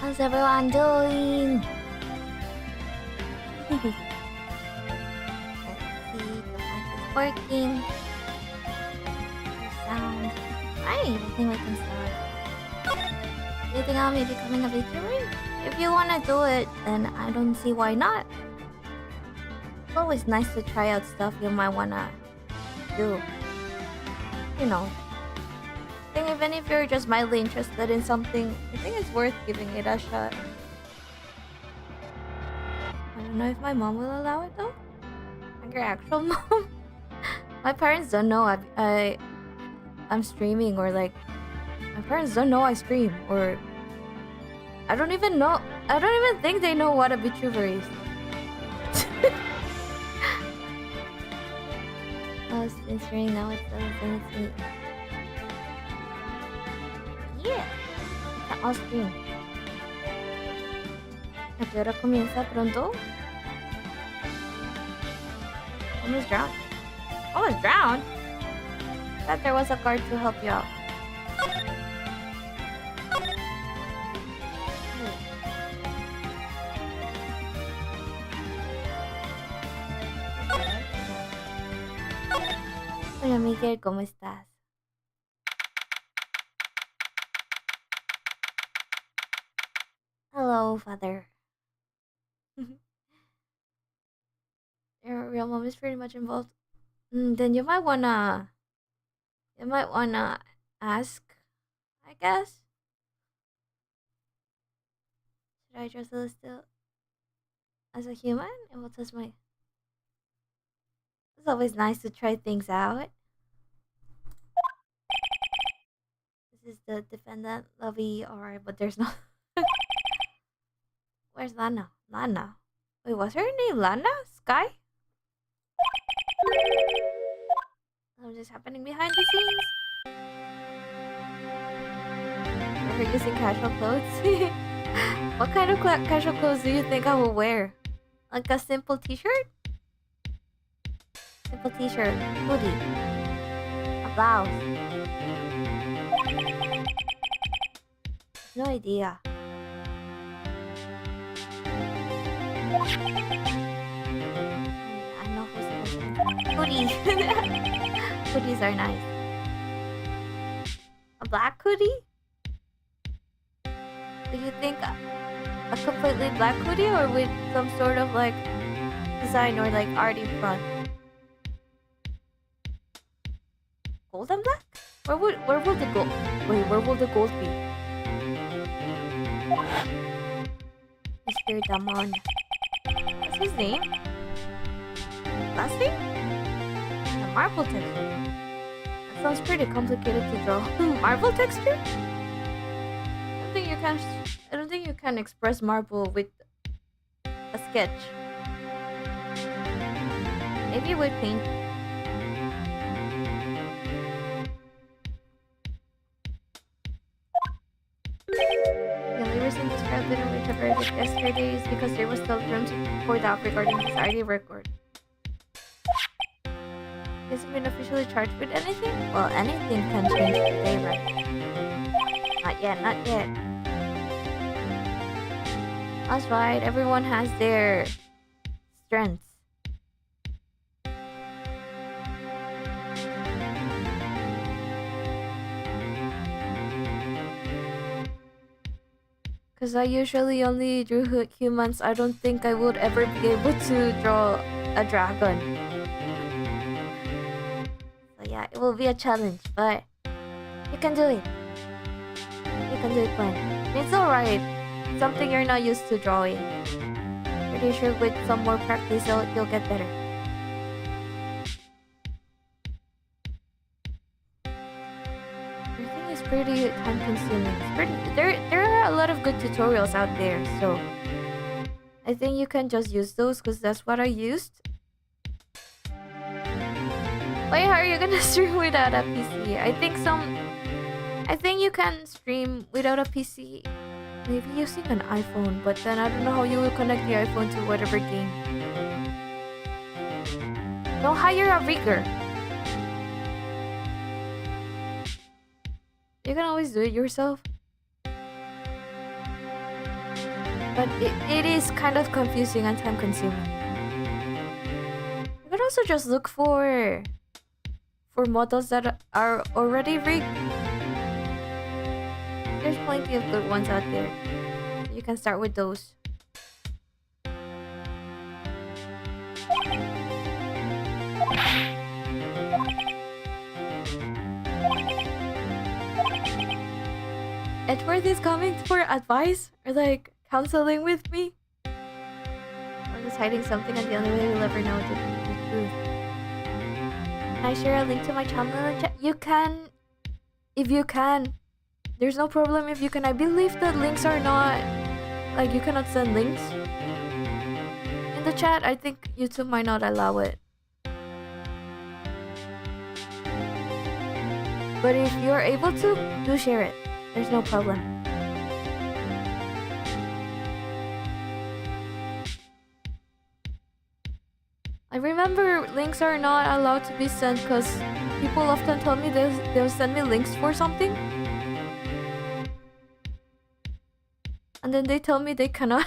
How's everyone doing? Let's see, the mic is working. Sound. Alright, I think we can start. Do you think I'll be becoming a VTuber? If you wanna do it, then I don't see why not. It's always nice to try out stuff you might wanna do. You know. I think even if you're just mildly interested in something, I think it's worth giving it a shot. I don't know if my mom will allow it though. Like your actual mom. My parents don't know I'm streaming, or like my parents don't know I stream, or I don't even know. I don't even think they know what a VTuber is. Oh, it's streaming now. It's 7:17. Yeah. I'll stream. ¿A qué hora comienza pronto? Almost drowned. Almost drowned? I thought there was a guard to help you out. Hola Miguel, ¿cómo estás? Hello, father. Your real mom is pretty much involved. Then you might wanna ask, I guess. Should I dress a still as a human? And what does my... It's always nice to try things out. This is the defendant, Lovey. Alright, but there's no... Where's Lana? Lana. Wait, was her name Lana? Sky? What's just happening behind the scenes? Are you using casual clothes? What kind of casual clothes do you think I will wear? Like a simple t-shirt? Simple t-shirt, hoodie, a blouse. No idea. I know who's supposed to... Hoodies. Hoodies are nice. A black hoodie? Do you think a completely black hoodie, or with some sort of like design or like art in front? Gold and black? Where will the gold... Wait, where will the gold be? Mr. Damon. What's his name? Last name? A marble texture. That sounds pretty complicated to draw. Marble texture? I don't think you can express marble with a sketch. Maybe with paint. The only reason this crowd didn't reach a verdict yesterday is because there was still room to report out regarding this ID record. He hasn't been officially charged with anything? Well, anything can change today, right? Not yet, not yet. That's right, everyone has their strengths. Because I usually only drew humans, I don't think I would ever be able to draw a dragon. So yeah, it will be a challenge, but you can do it. You can do it fine. It's alright. Something you're not used to drawing. Pretty sure with some more practice you'll get better. Everything is pretty time consuming. There are a lot of good tutorials out there, so I think you can just use those because that's what I used. Wait, how are you gonna stream without a PC? I think you can stream without a PC. Maybe using an iPhone, but then I don't know how you will connect the iPhone to whatever game. Don't hire a rigger. You can always do it yourself. But it is kind of confusing and time consuming. You could also just look for models that are already rigged. There's plenty of good ones out there. You can start with those. Edward is coming for advice or like counseling with me. Or just hiding something, and the only way we'll ever know the truth. Can I share a link to my channel in the chat? You can, if you can. There's no problem if you can. I believe that links are not, like, you cannot send links in the chat. I think YouTube might not allow it. But if you're able to, do share it. There's no problem. I remember links are not allowed to be sent because people often tell me they'll send me links for something. And then they tell me they cannot.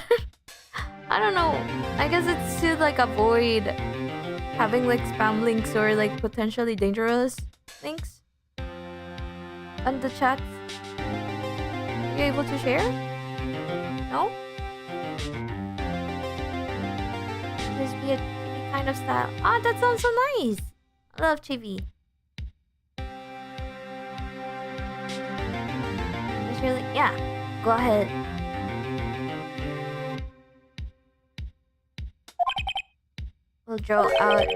I don't know. I guess it's to like avoid having like spam links or like potentially dangerous links. And the chats. Are you able to share? No? Just be a chibi kind of style. Ah, that sounds so nice. I love chibi. Yeah, go ahead. We'll draw out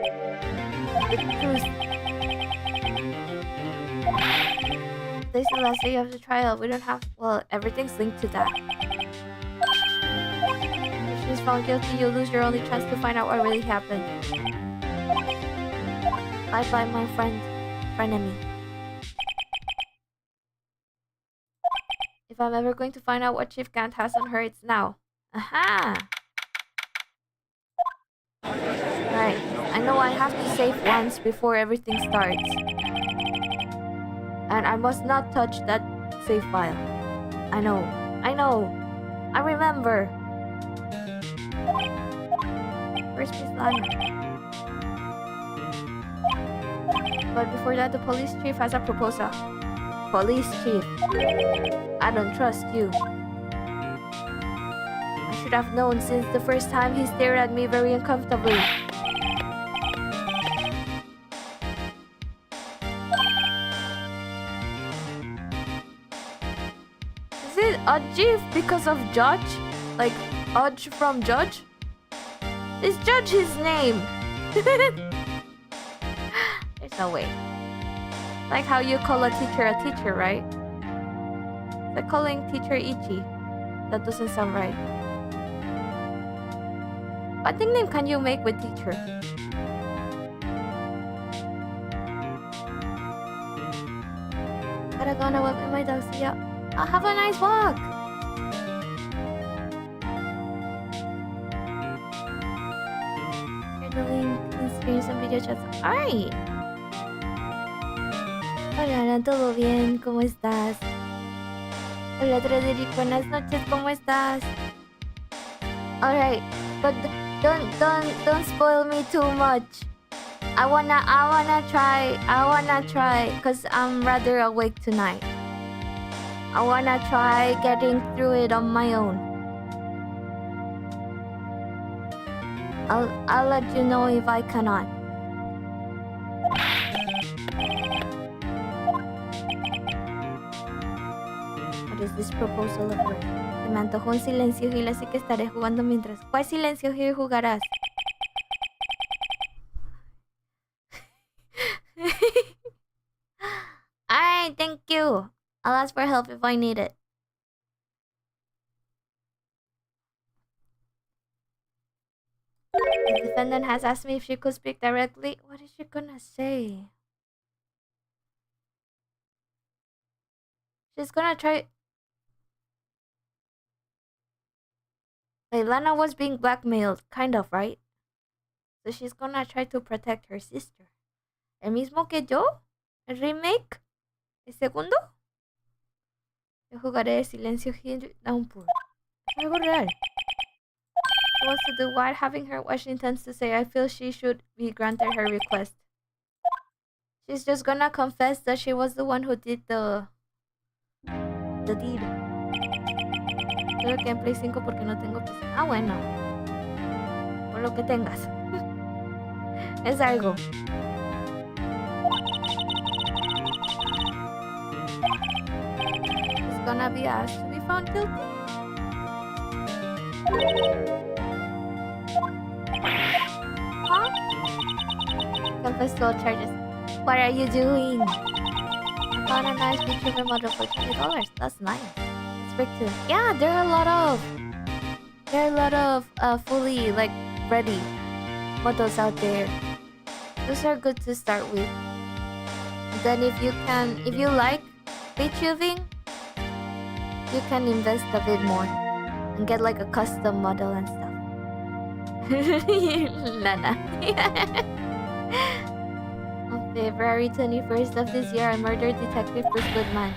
the truth. Today's the last day of the trial. We don't have... Well, everything's linked to that. If she's found guilty, you'll lose your only chance to find out what really happened. Bye-bye, my frenemy. If I'm ever going to find out what Chief Gant has on her, it's now. Aha! Right. I know I have to save once before everything starts. And I must not touch that save file. I know. I remember. Where's Miss Lana? But before that, the police chief has a proposal. Police chief. I don't trust you. I should have known since the first time he stared at me very uncomfortably. Is it Udgy because of Judge? Like, Udge from Judge? Is Judge his name? There's no way. Like how you call a teacher, right? It's like calling teacher Ichi. That doesn't sound right. What nickname can you make with teacher? Gotta go on a walk with my dog. See ya. I'll have a nice walk. Share the link and stream some video chats. Alright. Hola, Ana, ¿todo bien? ¿Cómo estás? Hola, Frederick. Buenas noches. ¿Cómo estás? Alright, but don't spoil me too much. I wanna try, cause I'm rather awake tonight. I wanna try getting through it on my own. I'll let you know if I cannot. What is this proposal of yours? Se me antojó un silencio Gil, así que estaré jugando mientras. ¿Cuál silencio Gil jugarás? Alright, thank you. I'll ask for help if I need it. The defendant has asked me if she could speak directly. What is she gonna say? She's gonna try... Leilana was being blackmailed, kind of, right? So she's gonna try to protect her sister. ¿El mismo que yo? ¿El remake? ¿El segundo? Yo jugaré Silencio Hill Downpour. Es algo real. she wants to do what? Having her what she intends to say. I feel she should be granted her request. She's just gonna confess that she was the one who did the deed. Creo que en Play 5 porque no tengo PC. Ah, bueno. Por lo que tengas. Es algo. It's gonna be asked to be found guilty. Huh? Confess to all charges. What are you doing? I found a nice beach model for $20. That's nice. It's big too. Yeah, there are a lot of fully like ready models out there. Those are good to start with. Then if you like beach-tubing, you can invest a bit more and get like a custom model and stuff. Lana. On February 21st of this year, a murder detective Bruce Goodman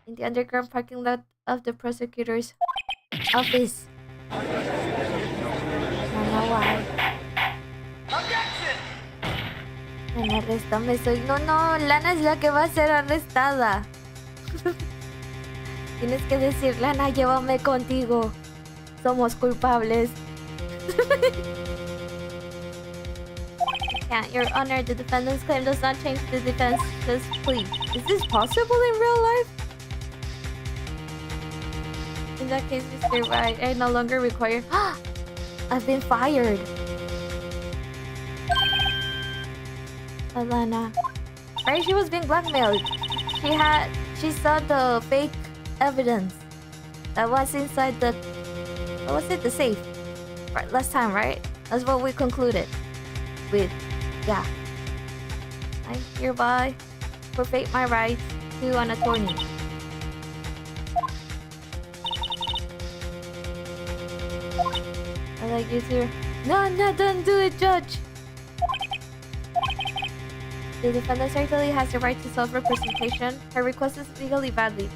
in the underground parking lot of the prosecutor's office. I don't know why. Me arrestame, soy... No, Lana es la que va a ser arrestada. Tienes que decir, Lana, llévame contigo. Somos culpables. Can't, Your Honor, the defendant's claim does not change the defense's plea. Is this possible in real life? In that case, Mr. Wright, I no longer require... I've been fired. Alana. Right, she was being blackmailed. She saw the fake evidence that was inside the... What was it? The safe. Right, last time, right? That's what we concluded with. Yeah. I hereby forfeit my rights to an attorney. I like you too. No, don't do it, Judge! The defendant certainly has the right to self-representation. Her request is legally valid.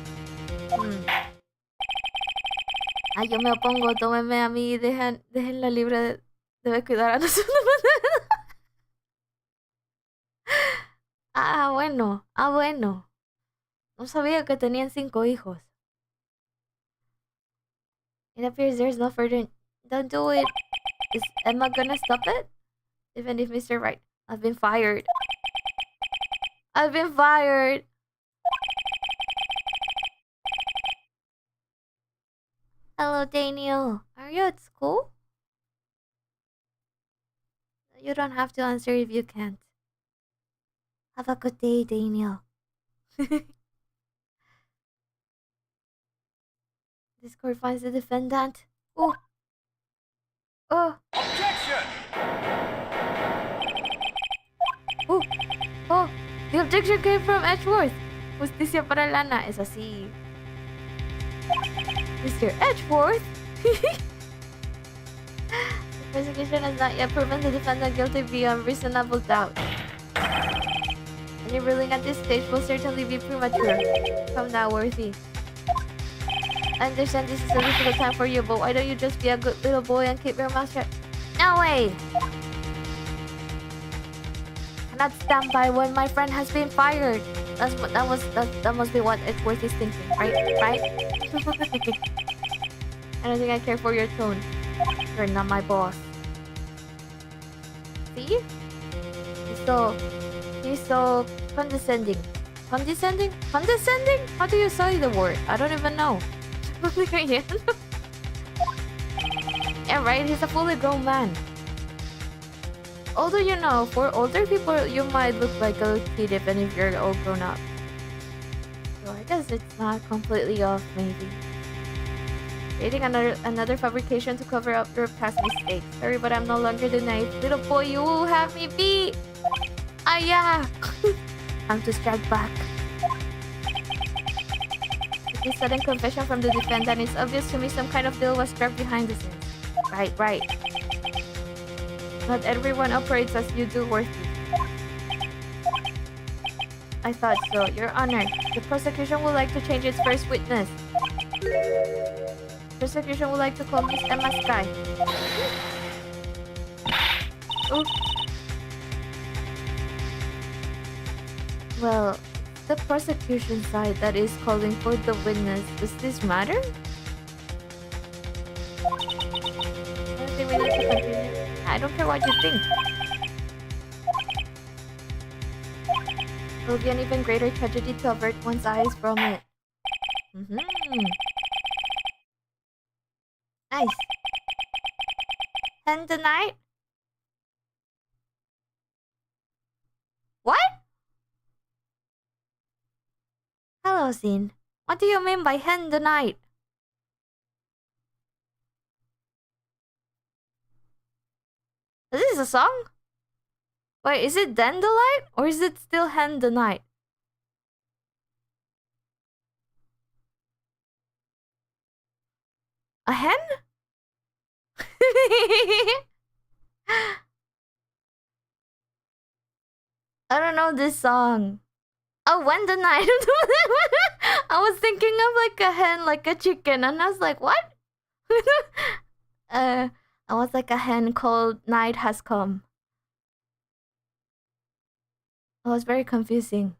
Yo me opongo. Tómenme a mí y déjenla libre. Debe cuidar a nosotros. Bueno. No sabía que tenían 5 hijos. It appears there's no further... Don't do it. Is Emma gonna stop it? Even if Mr. Wright... I've been fired. Hello, Daniel. Are you at school? You don't have to answer if you can't. Have a good day, Daniel. This court finds the defendant. Oh. Objection! The objection came from Edgeworth. Justicia para Lana. Es así. Mr. Edgeworth? The prosecution has not yet proven the defendant guilty beyond reasonable doubt. Any ruling at this stage will certainly be premature. Come now, Worthy. I understand this is a difficult time for you, but why don't you just be a good little boy and keep your mouth shut? No way! Cannot stand by when my friend has been fired. That must be what Edgeworth is thinking, right? I don't think I care for your tone. You're not my boss. See? He's so condescending. Condescending? How do you say the word? I don't even know. Yeah, right? He's a fully grown man. Although, you know, for older people, you might look like a kid even if you're all grown up. So I guess it's not completely off, maybe. Creating another fabrication to cover up your past mistakes. Sorry, but I'm no longer the naive little boy you will have me be. Yeah. Time to strike back. With this sudden confession from the defendant, it's obvious to me some kind of deal was struck behind the scenes. Right. Not everyone operates as you do, Worthy. I thought so. Your Honor, the prosecution would like to change its first witness. Persecution would like to call Miss Emma Sky. Ooh. Well, the prosecution side that is calling for the witness. Does this matter? I think we need to continue. I don't care what you think. It will be an even greater tragedy to avert one's eyes from it. Nice. And the night? What? Hello, Sin. What do you mean by hen the night? Is this a song? Wait, is it Dandelight? Or is it still hen the night? A hen? I don't know this song. Oh, when the night. I was thinking of like a hen, like a chicken, and I was like, what? I was like a hen called Night Has Come. It was very confusing.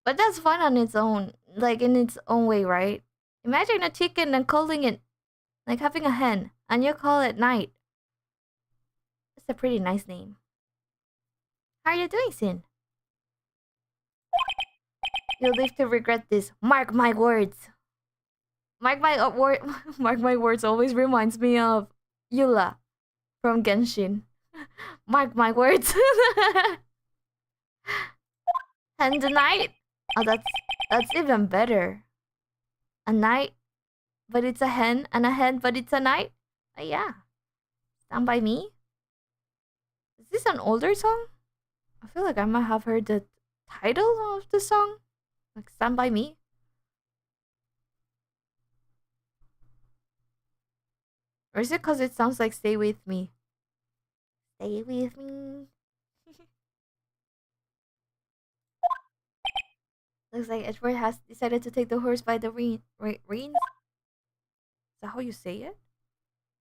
But that's fun on its own, like in its own way, right? Imagine a chicken and calling it, like having a hen, and you call it Night. It's a pretty nice name. How are you doing, Sin? You'll live to regret this. Mark my words. Mark my Mark my words always reminds me of Yula from Genshin. Mark my words. And the night. Oh, that's even better. A night, but it's a hen, and a hen, but it's a night. Oh, yeah. Stand by Me. Is this an older song? I feel like I might have heard the title of the song, like Stand By Me. Or is it because it sounds like Stay With Me? Stay with me. Looks like Edward has decided to take the horse by the reins. Is that how you say it?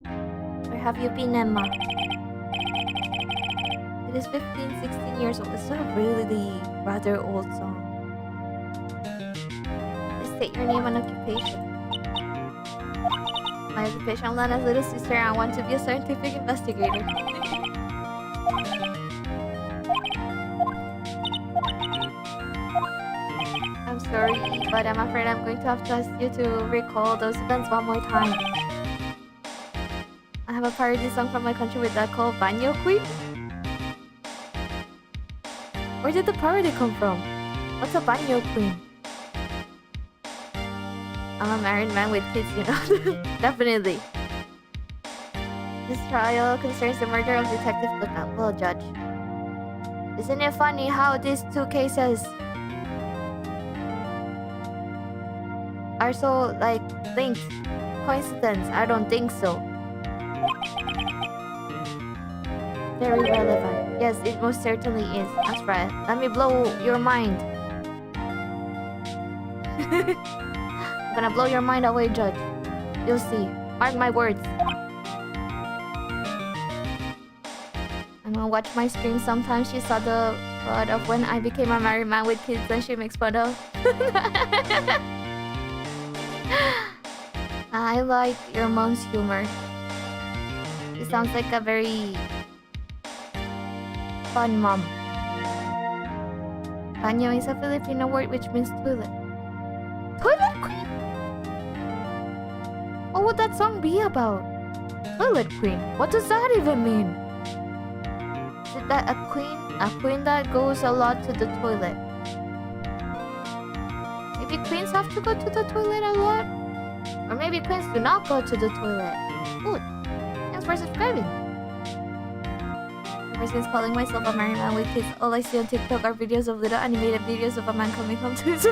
Where have you been, Emma? It is 15, 16 years old. It's a really rather old song. Please state your name and occupation. My occupation, I'm Lana's little sister, and I want to be a scientific investigator. I'm sorry, but I'm afraid I'm going to have to ask you to recall those events one more time. I have a parody song from my country with that called Banyo Queen. Where did the parody come from? What's a Banyo Queen? I'm a married man with kids, you know. Definitely. This trial concerns the murder of Detective Goodman. Well, Judge. Isn't it funny how these two cases are so, like, linked? Coincidence? I don't think so. Very relevant. Yes, it most certainly is. That's right. Let me blow your mind. I'm gonna blow your mind away, Judge. You'll see. Mark my words. I'm gonna watch my stream. Sometimes she saw the thought of when I became a married man with kids and she makes fun of. I like your mom's humor. It sounds like a very fun mom. Banyo is a Filipino word which means toilet. Toilet queen? What would that song be about? Toilet queen? What does that even mean? Is it that a queen? A queen that goes a lot to the toilet? Maybe queens have to go to the toilet a lot? Or maybe queens do not go to the toilet. Good. Thanks for subscribing. Ever since calling myself a married man with kids, all I see on TikTok are videos of little animated videos of a man coming home to his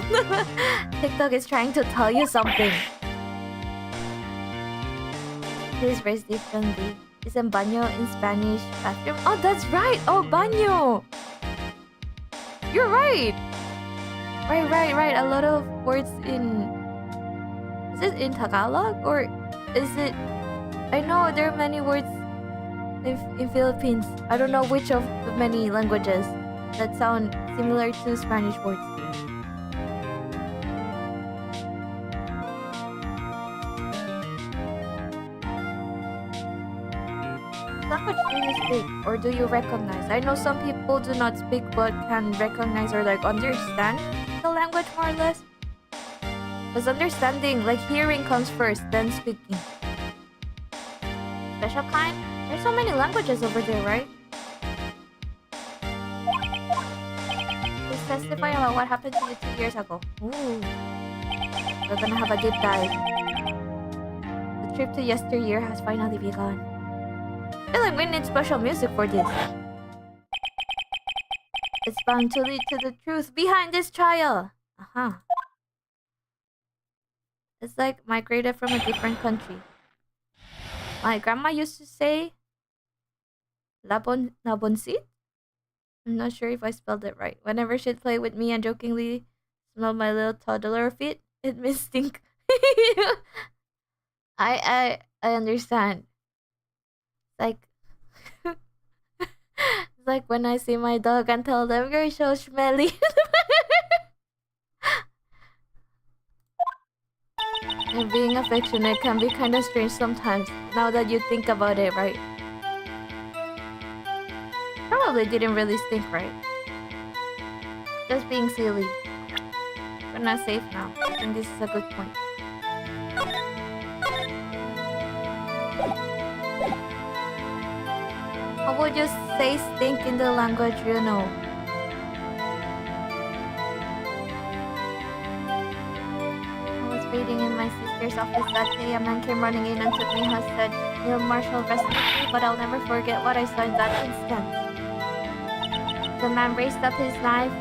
TikTok is trying to tell you something. This is very differently. Isn't baño in Spanish bathroom? Oh, that's right! Oh, baño! You're right! Right. A lot of words in Is it in Tagalog or is it? I know there are many words in Philippines. I don't know which of the many languages that sound similar to Spanish words. Language do you speak or do you recognize? I know some people do not speak but can recognize or like understand the language more or less. Because understanding, like hearing comes first, then speaking. Special kind? There's so many languages over there, right? Please testify about what happened to you 2 years ago. Ooh. We're gonna have a deep dive. The trip to yesteryear has finally begun. I feel like we need special music for this. It's bound to lead to the truth behind this trial. It's like migrated from a different country. My grandma used to say labonsit? I'm not sure if I spelled it right. Whenever she'd play with me and jokingly smell my little toddler feet, it means stink. I understand. Like it's like when I see my dog and tell them you're so smelly. And being affectionate can be kind of strange sometimes, now that you think about it, right? Probably didn't really stink, right? Just being silly. We're not safe now. I think this is a good point. How would you say stink in the language you know? I was waiting in my sister's office that day. A man came running in and took me hostage. Neil Marshall rescued me, but I'll never forget what I saw in that instant. The man raised up his knife.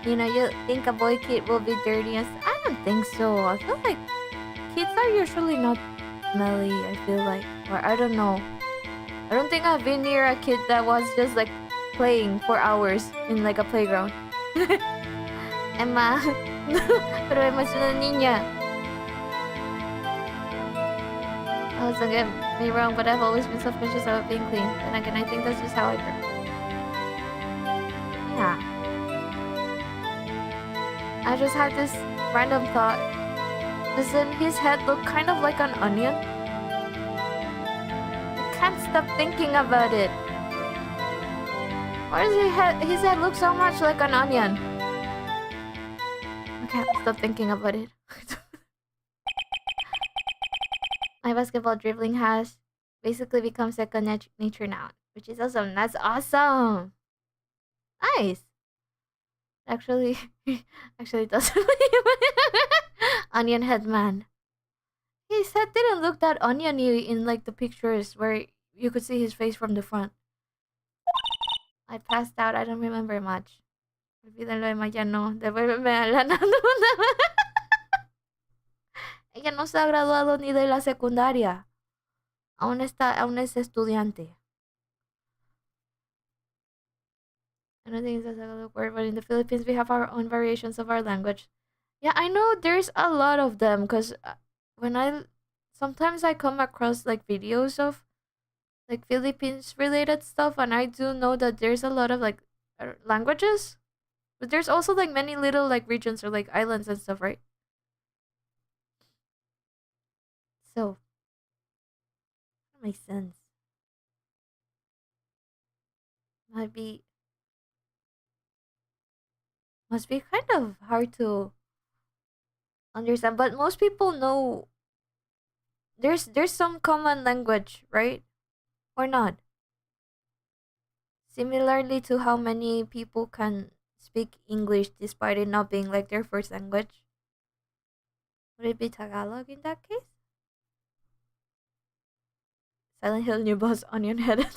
You know, you think a boy kid will be dirty. I don't think so. I feel like kids are usually not smelly, I feel like. Or I don't know. I don't think I've been near a kid that was just like playing for hours in like a playground. Emma. Pero Emma's una niña. Oh, don't get me wrong, but I've always been self-conscious about being clean. And again, I think that's just how I grew. Yeah. I just had this random thought. Doesn't his head look kind of like an onion? I can't stop thinking about it. Why does his head look so much like an onion? I can't stop thinking about it. My basketball dribbling has basically become second nature now, which is awesome. That's awesome. Nice. Actually, it doesn't. Onion head man. His head didn't look that oniony in like the pictures where you could see his face from the front. I passed out. I don't remember much. Olvídenlo de Maya, no. Devuélveme a la Ella no se ha graduado ni de la secundaria. Aún es estudiante. I don't think it's a Tagalog word, but in the Philippines we have our own variations of our language. Yeah, I know there's a lot of them because sometimes I come across like videos of like Philippines related stuff, and I do know that there's a lot of like languages, but there's also like many little like regions or like islands and stuff, right? So that makes sense. Must be kind of hard to understand, but most people know there's some common language, right? Or not? Similarly to how many people can speak English despite it not being like their first language. Would it be Tagalog in that case? Silent Hill new boss onion headed.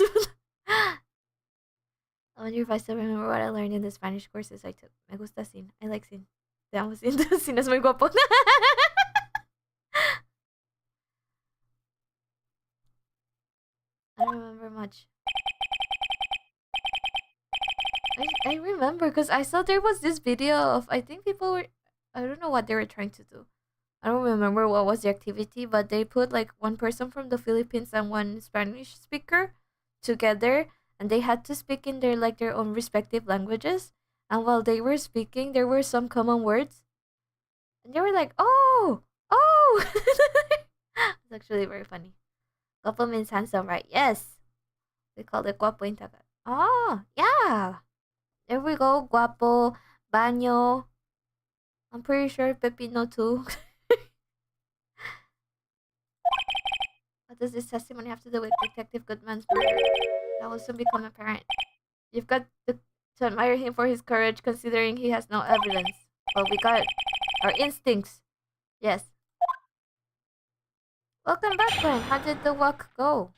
I wonder if I still remember what I learned in the Spanish courses I took. Me gusta Sin. I like Sin. Te amo Sin. Sin es muy guapo. I don't remember much. I I remember because I saw there was this video of, I think people were, I don't know what they were trying to do. I don't remember what was the activity, but they put like one person from the Philippines and one Spanish speaker together, and they had to speak in their like their own respective languages. And while they were speaking, there were some common words, and they were like, "Oh, oh!" It's actually very funny. Guapo means handsome, right? Yes, we call it guapo in Tagalog. Oh, yeah. There we go. Guapo, baño. I'm pretty sure pepino too. What does this testimony have to do with Detective Goodman's murder? That will soon become apparent. You've got to admire him for his courage, considering he has no evidence. Well, we got our instincts. Yes. Welcome back, Gwen. How did the walk go?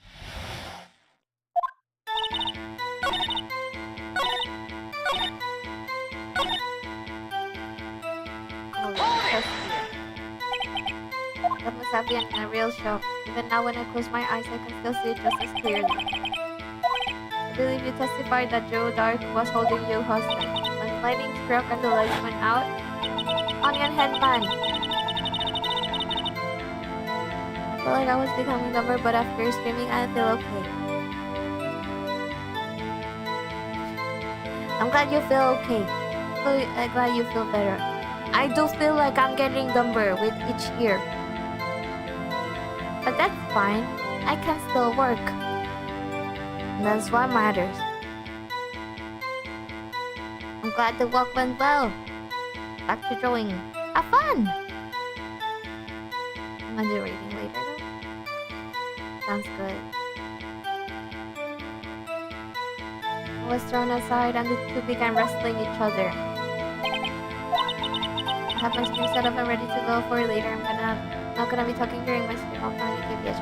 Oh, test here. That must have been a real shock. Even now, when I close my eyes, I can still see it just as clearly. I believe you testified that Joe Dark was holding you hostage. When lightning struck and the lights went out, Onion Head Man. I felt like I was becoming dumber, but after screaming, I feel okay. I'm glad you feel okay. I'm glad you feel better. I do feel like I'm getting dumber with each year. But that's fine. I can still work. And that's what matters. I'm glad the walk went well. Back to drawing. Have fun! I'm gonna do reading later though. Sounds good. I was thrown aside and the two began wrestling each other. I have my stream set up and ready to go for later. I'm not gonna be talking during my stream. I'll communicate via.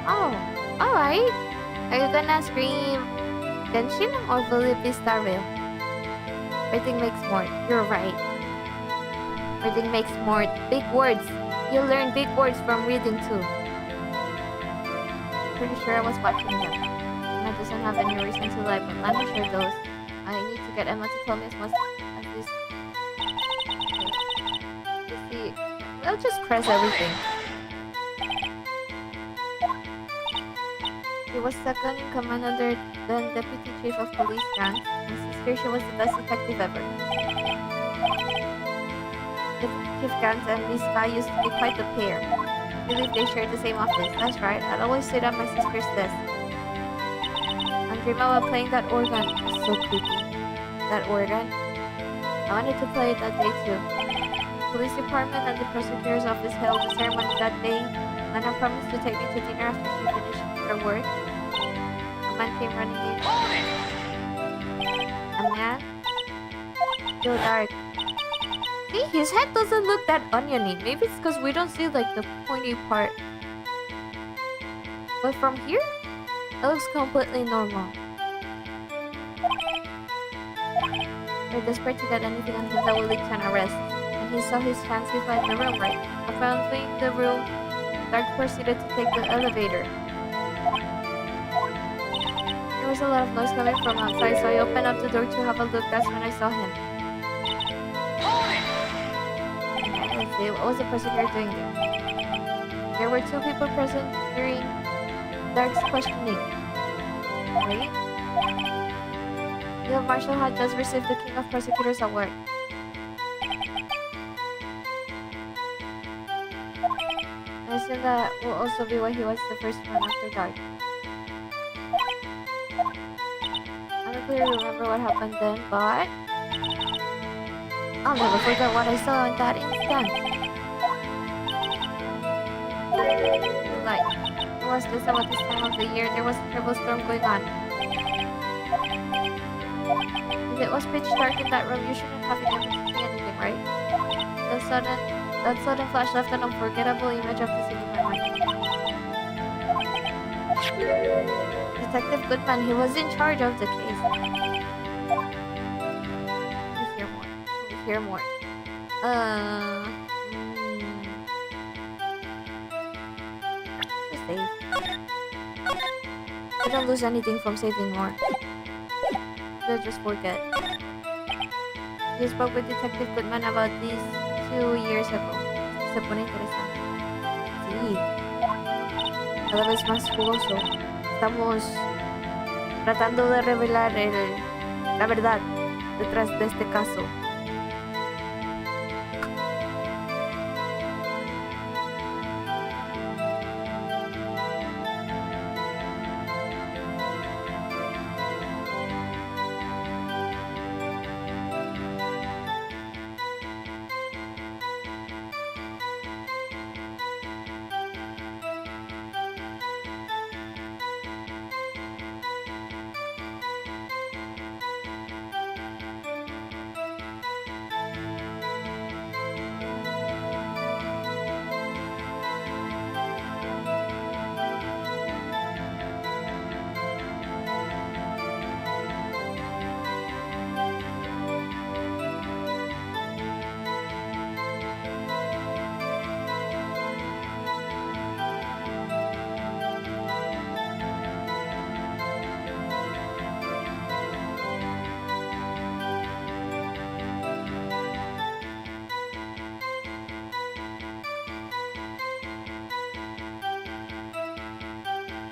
Oh, alright. Are you gonna stream Genshin or will it be Star Rail? Everything makes more. You're right. Everything makes more. Big words. You learn big words from reading too. Pretty sure I was watching them. Emma doesn't have any reason to lie, but Lana sure does. I need to get Emma to tell me as much as this. You see, I'll just press everything. She was second in command under the Deputy Chief of Police Grant. My sister, she was the best detective ever. Chief Grant and Miss Guy used to be quite a pair. I believe they shared the same office. That's right, I'd always sit at my sister's desk and dream about playing that organ. It's so creepy. That organ? I wanted to play it that day too. The police department and the prosecutor's office held a ceremony that day. Lana promised to take me to dinner after she finished her work. A man came running in. A man? Joe Dark. See, his head doesn't look that oniony. Maybe it's because we don't see like the pointy part. But from here, it looks completely normal. We're desperate to get anything on him that will lead to an arrest. When he saw his chance, he fled the room, right? Upon fleeing the room, Dark proceeded to take the elevator. There was a lot of noise coming from outside, so I opened up the door to have a look. That's when I saw him. Let's see, what was the prosecutor doing there? There were two people present during Dark's questioning. Right? Neil Marshall had just received the King of Prosecutors Award. I assume that will also be why he was the first one after Dark. I don't clearly remember what happened then, but I'll never forget what I saw in that instant. Like, it was just about this time of the year. There was a terrible storm going on. If it was pitch dark in that room, you shouldn't have been able to see anything, right? That sudden flash left an unforgettable image of the scene in my mind. Detective Goodman, he was in charge of the case. Hear more. Just save. I don't lose anything from saving more. Let's just forget. You spoke with Detective Goodman about this 2 years ago. Se pone interesante. Sí, cada vez más jugoso. Estamos tratando de revelar la verdad detrás de este caso.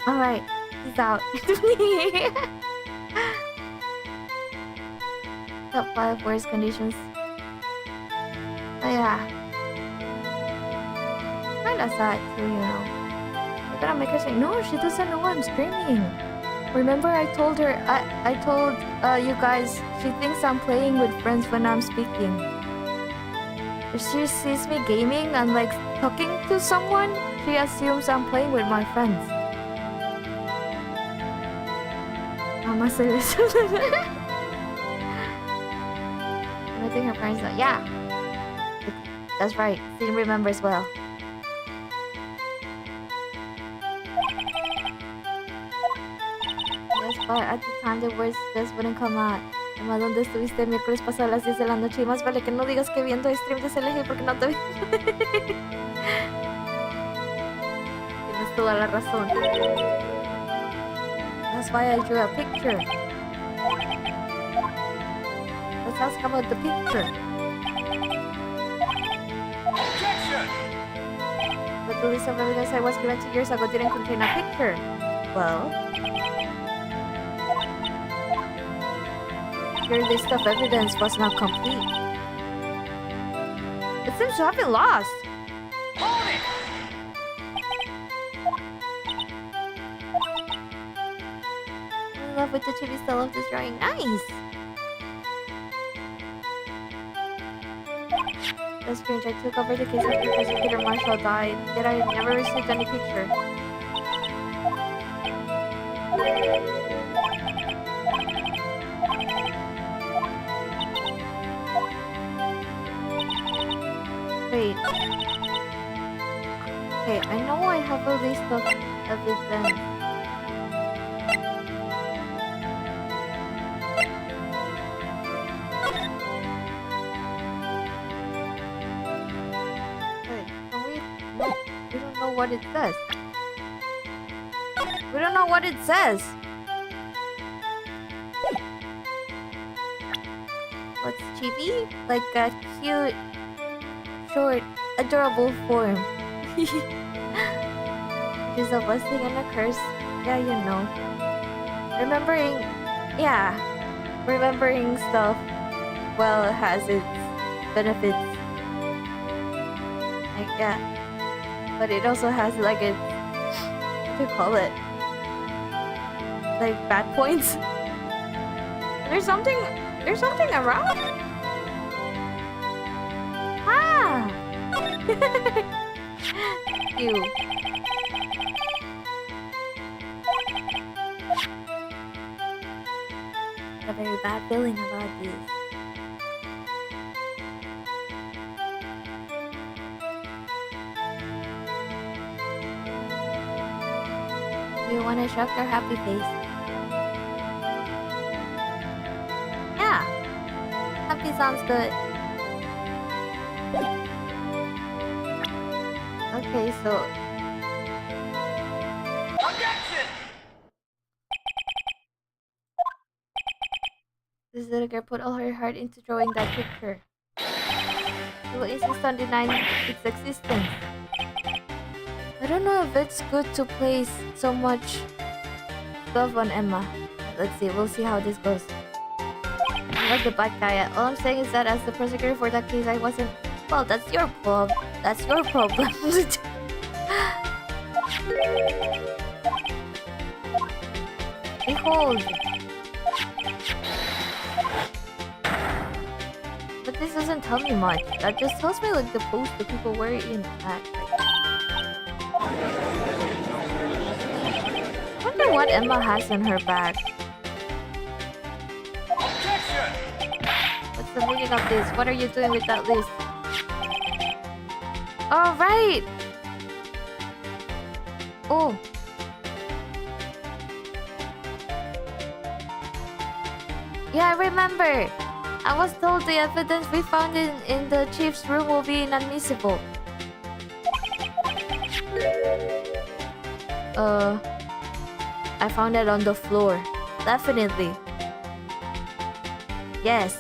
Alright, he's out. Top 5 worst conditions. Oh yeah. Kinda sad too, you know. You're gonna make her say, no, she doesn't know I'm streaming. Remember I told her, I told you guys, she thinks I'm playing with friends when I'm speaking. If she sees me gaming and like talking to someone, she assumes I'm playing with my friends. Mama said this. I think her parents are, yeah. That's right. She remembers well. Yes, but at the time the words just wouldn't come out. Emma, ¿dónde estuviste el miércoles pasado a las 10 de la noche? Y más vale que no digas que viendo stream de CLG porque no te vi. Tienes toda la razón. That's why I drew a picture. Let's ask about the picture. Objection! But the list of evidence I was given 2 years ago didn't contain a picture. Well, your list of evidence was not complete. It seems to have been lost. Hold it! I'm in love with the chibi style of this drawing. Nice! That's strange. I took over the case after Prosecutor Marshall died, yet I never received any picture. Wait. Okay, I know I have a list of evidence. We don't know what it says. We don't know what it says. What's chibi? Like a cute, short, adorable form. Which is a blessing and a curse. Yeah, you know. Remembering stuff, well, it has its benefits. Like, yeah. But it also has like its, what do you call it? Like bad points. There's something around. Ah. You. A very bad feeling about this. Do you want to show your happy face? Yeah. Happy sounds good. Okay, so... Objection! This little girl put all her heart into drawing that picture. She will insist on denying its existence. I don't know if it's good to place so much stuff on Emma. Let's see, we'll see how this goes. I'm not the bad guy. All I'm saying is that as the prosecutor for that case, I wasn't... Well, that's your problem. That's your problem. Behold. But this doesn't tell me much. That just tells me like the post the people were in at. I wonder what Emma has in her bag. Objection! What's the meaning of this? What are you doing with that list? All right. Oh. Yeah, I remember. I was told the evidence we found in the chief's room will be inadmissible. I found it on the floor. Definitely. Yes.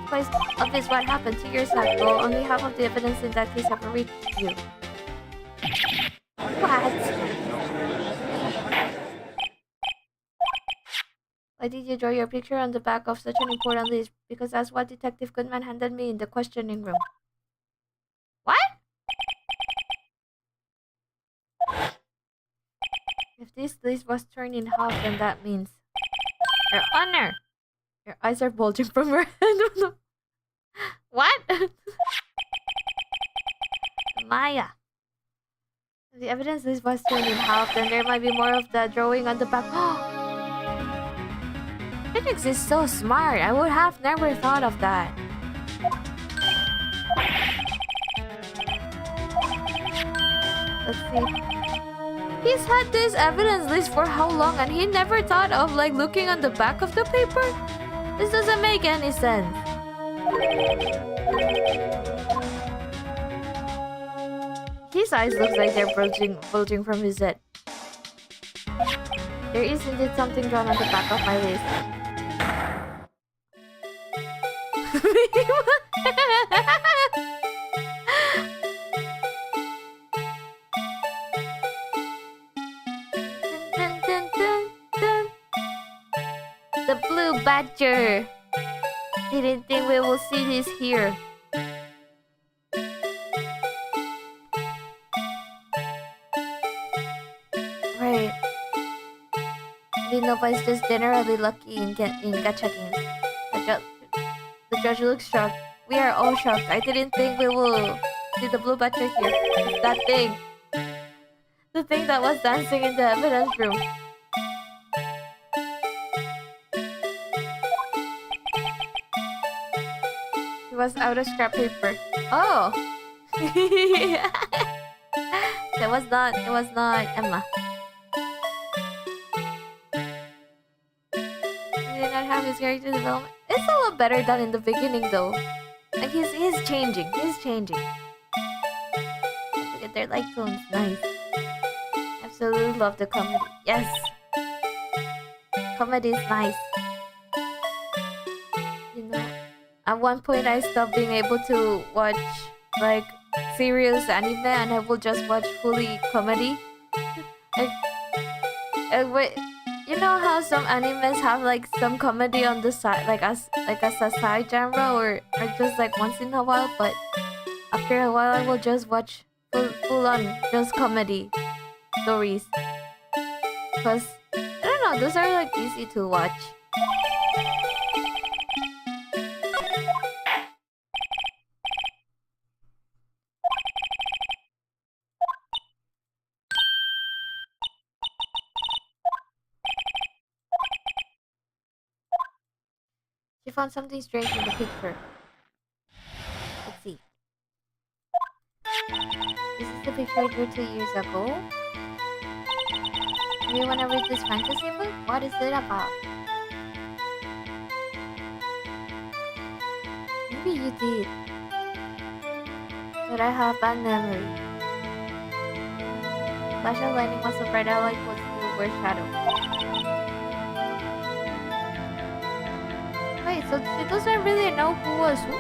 Quite obvious what happened 2 years ago. Only half of the evidence in that case ever reached you. What? Why did you draw your picture on the back of such an important list? Because that's what Detective Goodman handed me in the questioning room. What? If this list was torn in half, then that means... Your Honor! Your eyes are bulging from your head. What? Maya. If the evidence list was torn in half, then there might be more of the drawing on the back. Phoenix is so smart. I would have never thought of that. Let's see. He's had this evidence list for how long and he never thought of like looking on the back of the paper? This doesn't make any sense. His eyes look like they're bulging from his head. There is indeed something drawn on the back of my list. Dun, dun, dun, dun. The blue badger. Didn't think we will see this here. Right. Nobody's just generally lucky in gacha games. The judge looks shocked. We are all shocked. I didn't think we will see the blue badger here. It's that thing. The thing that was dancing in the evidence room. It was out of scrap paper. Oh! It was not Emma. Have his character development. It's a lot better than in the beginning though. Like he's changing. He's changing. Look at their light tones. Nice. Absolutely love the comedy. Yes. Comedy is nice. You know, at one point I stopped being able to watch like serious anime and I will just watch fully comedy. Wait. You know how some animes have like some comedy on the side, like as a side genre or just like once in a while, but after a while I will just watch full on just comedy stories. Cause I don't know, those are like easy to watch. She found something strange in the picture. Let's see. This is the picture I drew 2 years ago. Do you want to read this fantasy book? What is it about? Maybe you did. But I have bad memory. Flash and lightning was so bright I like was the word shadow. Wait, so she doesn't really know who was who?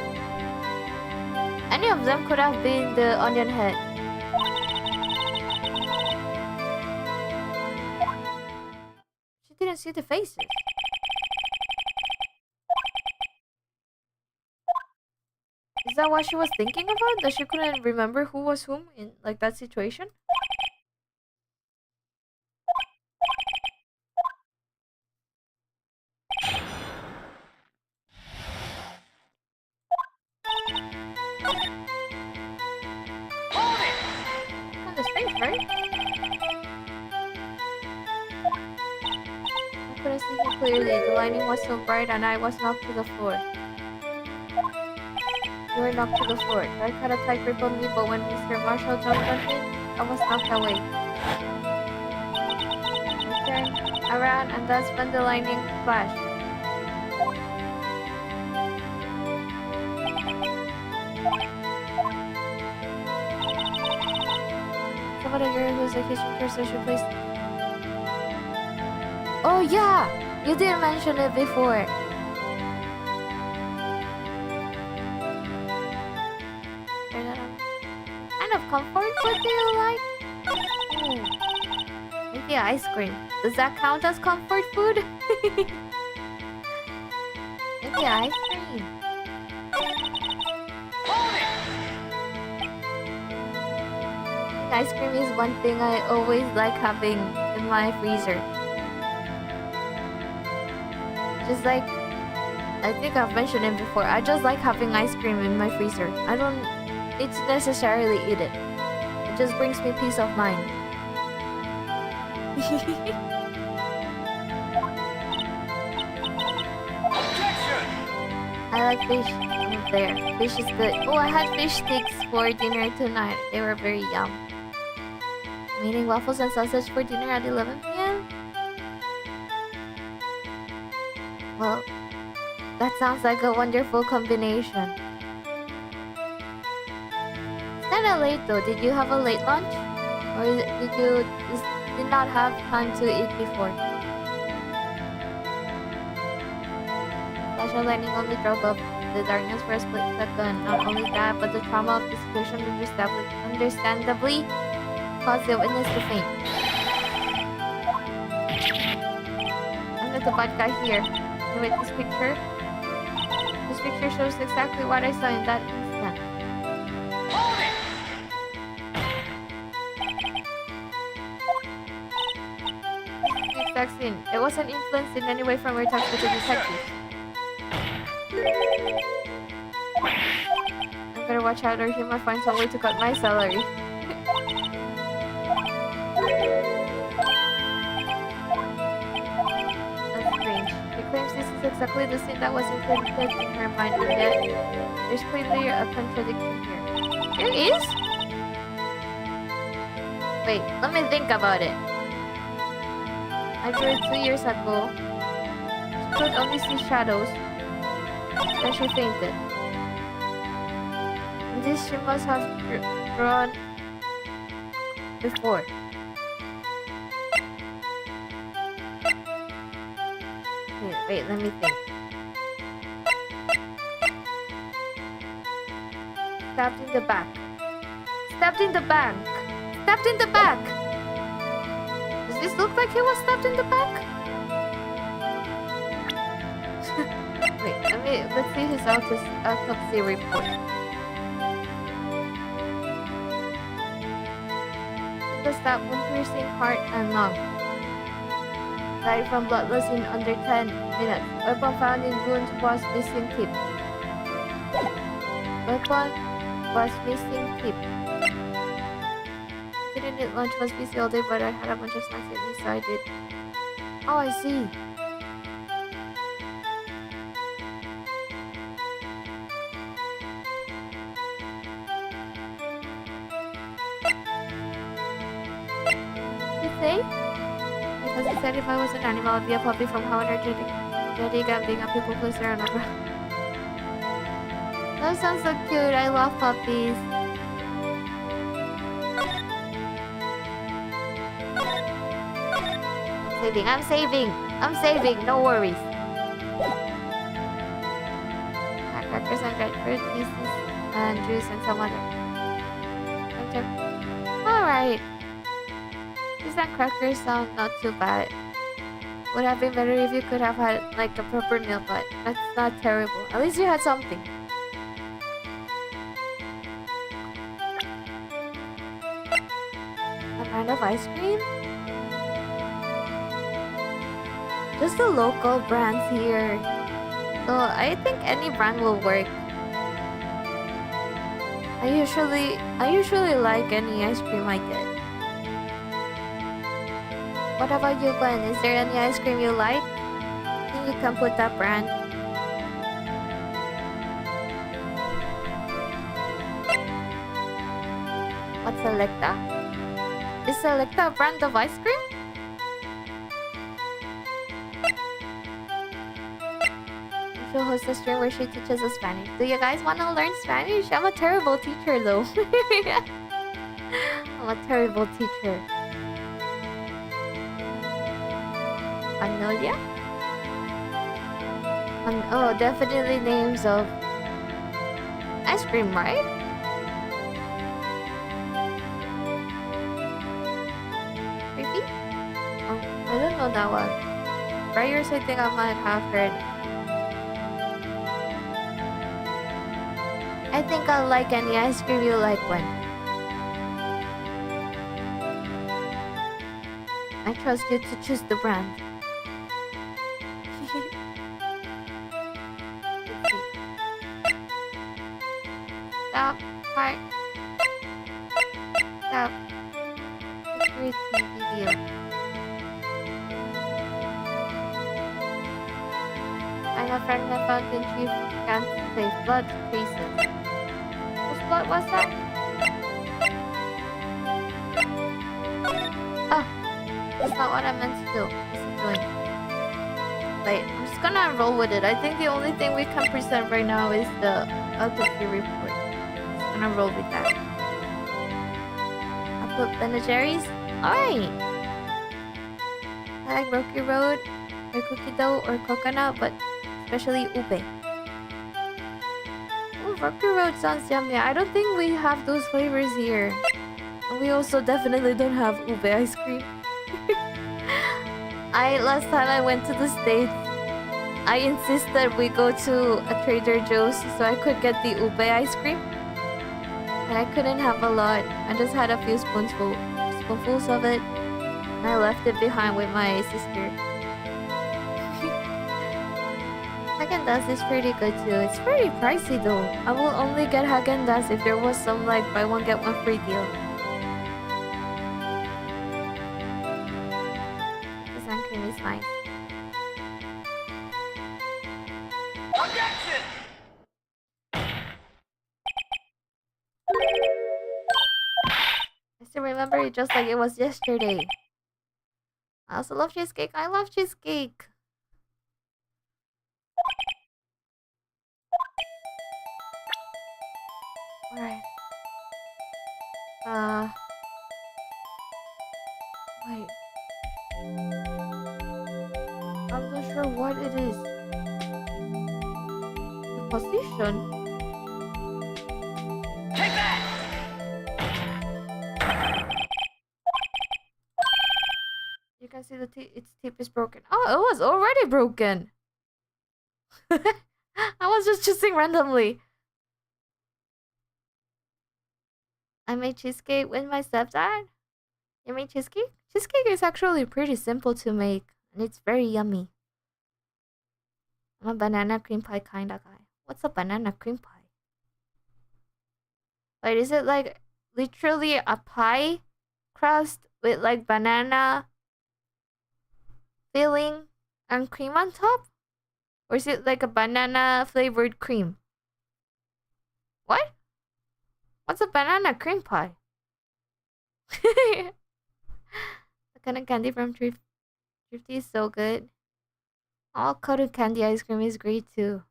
Any of them could have been the onion head. She didn't see the faces. Is that what she was thinking about? That she couldn't remember who was whom in like that situation? On the space, right? I couldn't see him clearly. The lightning was so bright and I was knocked to the floor. You were knocked to the floor. Dark had a tight grip on me, but when Mr. Marshall jumped on me, I was knocked away. I turned around and that's when the lightning flashed. Somebody here who's a history person should please. Oh yeah! You did mention it before. Kind of comfort food do you like? Maybe ice cream. Does that count as comfort food? Maybe ice cream. Ice cream is one thing I always like having in my freezer. Just like, I think I've mentioned it before, I just like having ice cream in my freezer. I don't need to necessarily eat it. It just brings me peace of mind. I like fish there. Fish is good. Oh, I had fish sticks for dinner tonight. They were very yum. I'm eating waffles and sausage for dinner at 11 p.m. Well, that sounds like a wonderful combination. It's kinda late though. Did you have a late lunch? Or did you just did not have time to eat before? Flash of lightning only drove up the darkness for a split second. Not only that, but the trauma of the situation understandably caused the witness to faint. I'm not the bad guy here. With this picture shows exactly what I saw in that instant. The exact scene. It wasn't influenced in any way from your talks with the detective. I better watch out or he might find some way to cut my salary. Claims this is exactly the scene that was imprinted in her mind, and yet there's clearly a contradiction here. There is? Wait, let me think about it. I drew it 2 years ago. She could only see shadows. Then she fainted. And this she must have drawn before. Wait, let me think. Stabbed in the back. Stabbed in the back. Stabbed in the back. Does this look like he was stabbed in the back? Wait, let's see his autopsy report. It was stabbed wound piercing heart and lung. Died from blood loss in under 10 minutes. Weapon found in wound was missing tip. Weapon was missing tip. Didn't eat lunch, was busy all day, but I had a bunch of snacks in me, so I did. Oh, I see. You say? Because he said if I was an animal, I'd be a puppy from how energetic and being a people pleaser on the ground. That sounds so cute. I love puppies. I'm saving. I'm saving. No worries. Crackers and grapefruit pieces and juice and some other. Alright. These and crackers sound not too bad. Would have been better if you could have had like a proper meal, but that's not terrible. At least you had something. A brand of ice cream? Just the local brands here. So I think any brand will work. I usually like any ice cream I get. What about you, Gwen? Is there any ice cream you like? I think you can put that brand. What's Selecta? Is Selecta a brand of ice cream? She'll host a stream where she teaches us Spanish. Do you guys want to learn Spanish? I'm a terrible teacher though. I'm a terrible teacher. Magnolia? Oh, definitely names of ice cream, right? Creepy? Oh, I don't know that one. Briars, I think I might have heard. I think I'll like any ice cream you like, Gwen. I trust you to choose the brand. Stop. Heart. Stop. Security video. I'm a friend that found in chief can't save blood traces. What was that? Oh, that's not what I meant to do. What's it doing? Wait, I'm just gonna roll with it. I think the only thing we can present right now is the autopsy report. I'm just gonna roll with that. I put Ben & Jerry's. Alright. I like Rocky Road, or cookie dough, or coconut, but especially ube. Rocky Road sounds yummy. I don't think we have those flavors here. And we also definitely don't have ube ice cream. Last time I went to the States, I insisted we go to a Trader Joe's so I could get the ube ice cream. And I couldn't have a lot. I just had a few spoonfuls of it. And I left it behind with my sister. Häagen-Dazs is pretty good too. It's pretty pricey though. I will only get Häagen-Dazs if there was some like buy one get one free deal. This ice cream is nice. Objection! I still remember it just like it was yesterday. I also love cheesecake. I love cheesecake. Alright. Wait. I'm not sure what it is. The position? Take that! You can see its tip is broken. Oh, it was already broken. I was just choosing randomly. I made cheesecake with my stepdad. You made cheesecake? Cheesecake is actually pretty simple to make, and it's very yummy. I'm a banana cream pie kind of guy. What's a banana cream pie? Wait, is it like literally a pie crust with like banana filling and cream on top? Or is it like a banana flavored cream? What? What's a banana cream pie? The kind of candy from Thrifty is so good. All cotton candy ice cream is great too.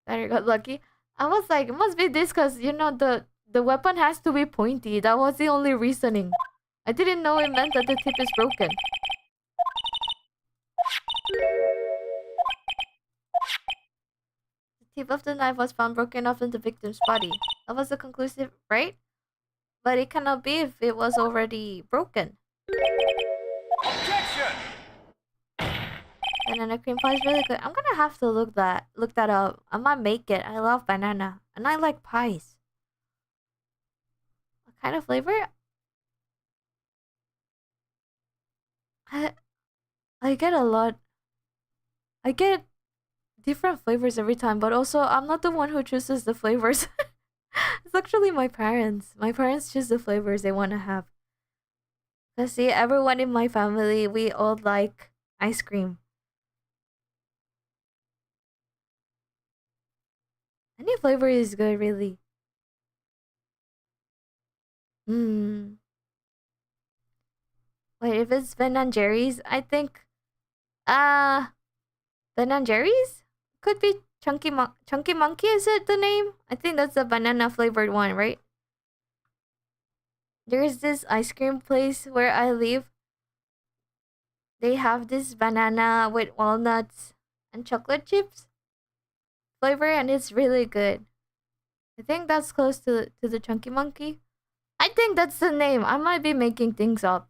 Better got lucky. I was like, it must be this because, you know, the weapon has to be pointy. That was the only reasoning. I didn't know it meant that the tip is broken. tip of the knife was found broken off in the victim's body. That was a conclusive, right? But it cannot be if it was already broken. Objection! Banana cream pie is really good. I'm gonna have to look that up. I might make it. I love banana. And I like pies. What kind of flavor? I I get a lot. I get different flavors every time, but also I'm not the one who chooses the flavors. It's actually my parents. My parents choose the flavors they want to have. Cause see, everyone in my family, we all like ice cream. Any flavor is good, really. Hmm. Wait, if it's Ben and Jerry's, I think uh Ben and Jerry's could be Chunky Monkey. Is it the name? I think that's the banana flavored one, right? There's this ice cream place where I live. They have this banana with walnuts and chocolate chips flavor, and it's really good. I think that's close to the Chunky Monkey. I think that's the name. I might be making things up.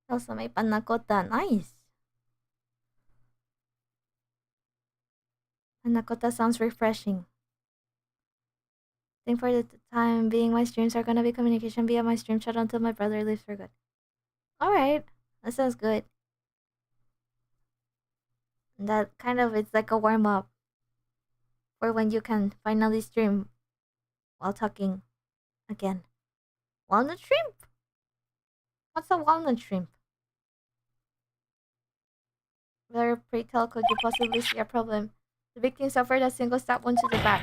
Also, may panna cotta. Nice. Panna cotta sounds refreshing. Think for the time being, my streams are gonna be communication via my stream chat until my brother leaves for good. Alright. That sounds good. That kind of, it's like a warm up for when you can finally stream while talking again. Walnut shrimp? What's a walnut shrimp? Where, pray tell, could you possibly see a problem? The victim suffered a single stab wound to the back.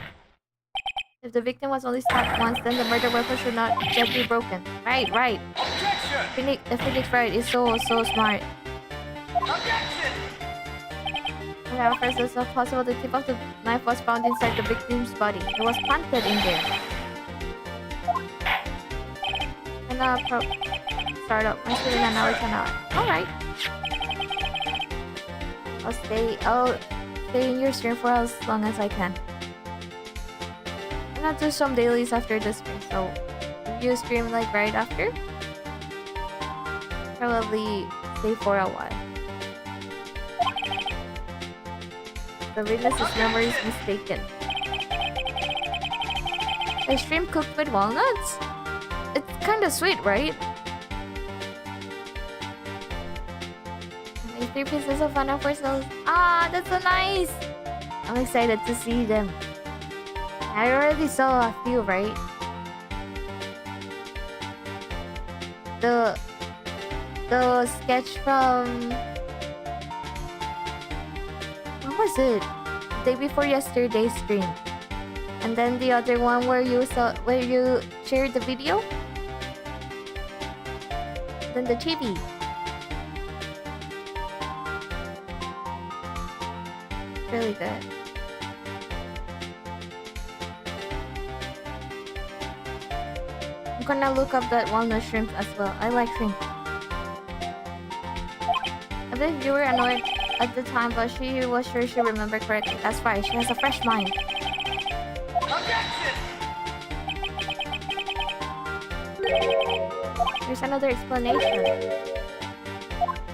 If the victim was only stabbed once, then the murder weapon should not yet be broken. Right. Objection! Phoenix Wright is so smart. Objection! However, first, it's not possible the tip of the knife was found inside the victim's body. It was planted in there. Start up. My student an hour cannot. Alright. I'll stay in your stream for as long as I can. And I'll do some dailies after the stream, so if you stream like right after, probably stay for a while. The witness's memory is mistaken. A shrimp cooked with walnuts? It's kinda sweet, right? I made 3 pieces of fun for sales. Ah, that's so nice! I'm excited to see them. I already saw a few, right? The sketch from... What was it? The day before yesterday's stream. And then the other one where you shared the video. Then the chibi. Really good. I'm gonna look up that walnut shrimp as well. I like shrimp. I believe you were annoyed at the time, but she was sure she remembered correctly. That's right, she has a fresh mind. Objection! Here's another explanation.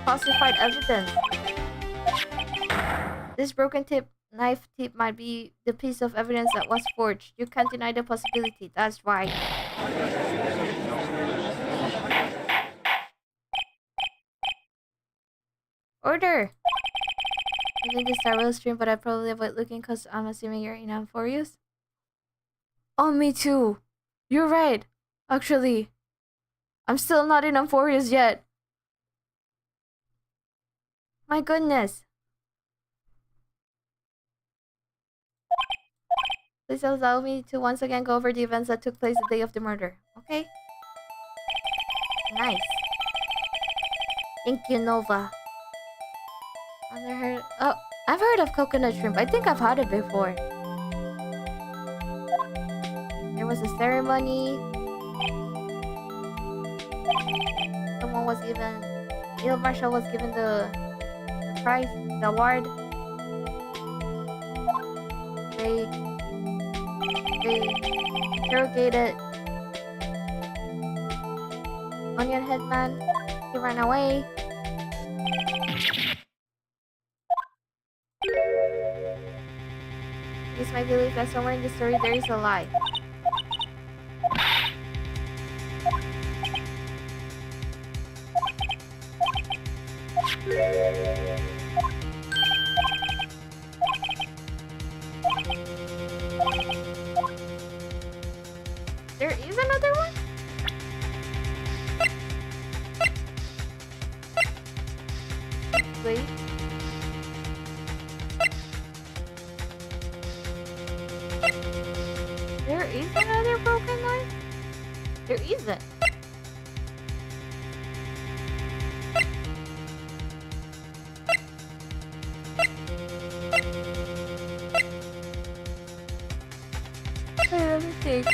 Falsified evidence. This broken knife tip might be the piece of evidence that was forged. You can't deny the possibility. That's right. Order! I think this is a real stream, but I probably avoid looking because I'm assuming you're in Amphorius. Oh, me too. You're right. Actually, I'm still not in Amphorius yet. My goodness. Please allow me to once again go over the events that took place the day of the murder. Okay? Nice. Thank you, Nova. I've heard of coconut shrimp. I think I've had it before. There was a ceremony. Someone was given... Il Marshall was given the prize, the award. They interrogated Onion Headman. He ran away. It is my belief that somewhere in the story there is a lie. There is another one? Wait. There is another broken line? There isn't. Wait, let me think.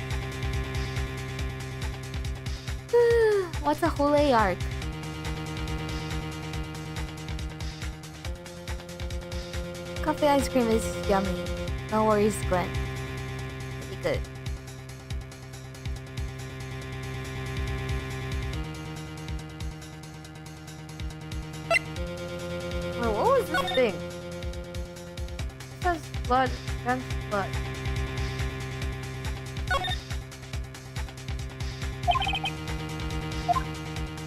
What's a Hule arc? Coffee ice cream is yummy. No worries, Gwen. Pretty good. Oh, what was this thing? It says blood, guns, blood.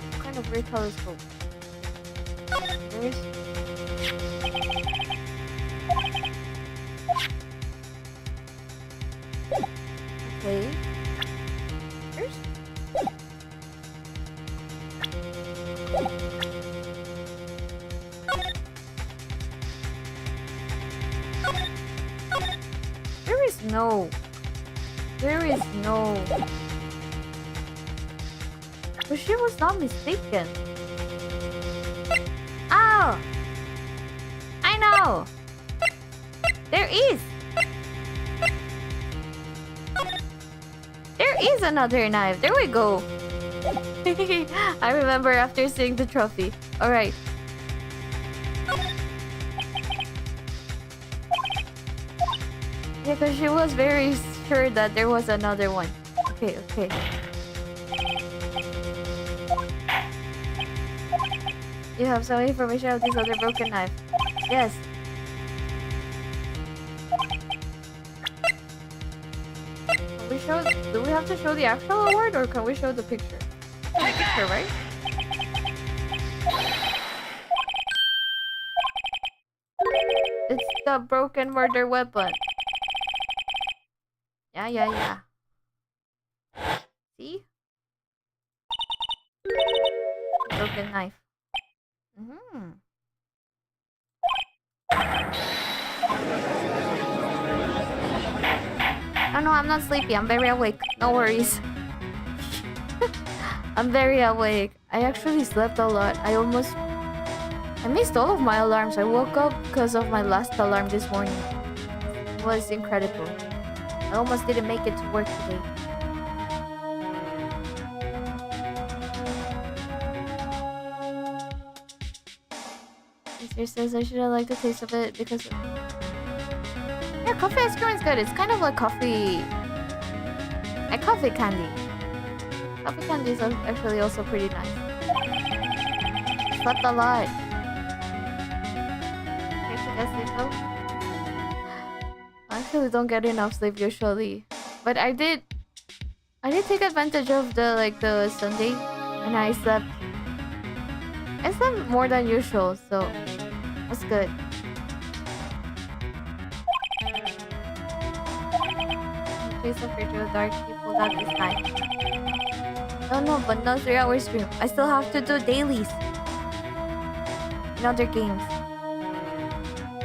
What kind of weird telescope? There's... Okay. There's... There is no... There is no... But she was not mistaken. Oh! I know! There is! There is another knife. There we go. I remember after seeing the trophy. Alright. Yeah, because she was very sure that there was another one. Okay, okay. You have some information of this other broken knife. Yes. Can we show... Do we have to show the actual award or can we show the picture? The picture, right? It's the broken murder weapon. Yeah. See? Broken knife. Oh no, I'm not sleepy. I'm very awake. No worries. I'm very awake. I actually slept a lot. I missed all of my alarms. I woke up because of my last alarm this morning. It was incredible. I almost didn't make it to work today. Sister says I shouldn't like the taste of it because... Yeah, coffee ice cream is good. It's kind of like coffee... Like coffee candy. Coffee candy is actually also pretty nice. Slept a lot. I actually don't get enough sleep usually. But I did take advantage of the Sunday and I slept more than usual, so that's good. Chase of virtual dark people that this time. No, but no 3-hour stream. I still have to do dailies in other games.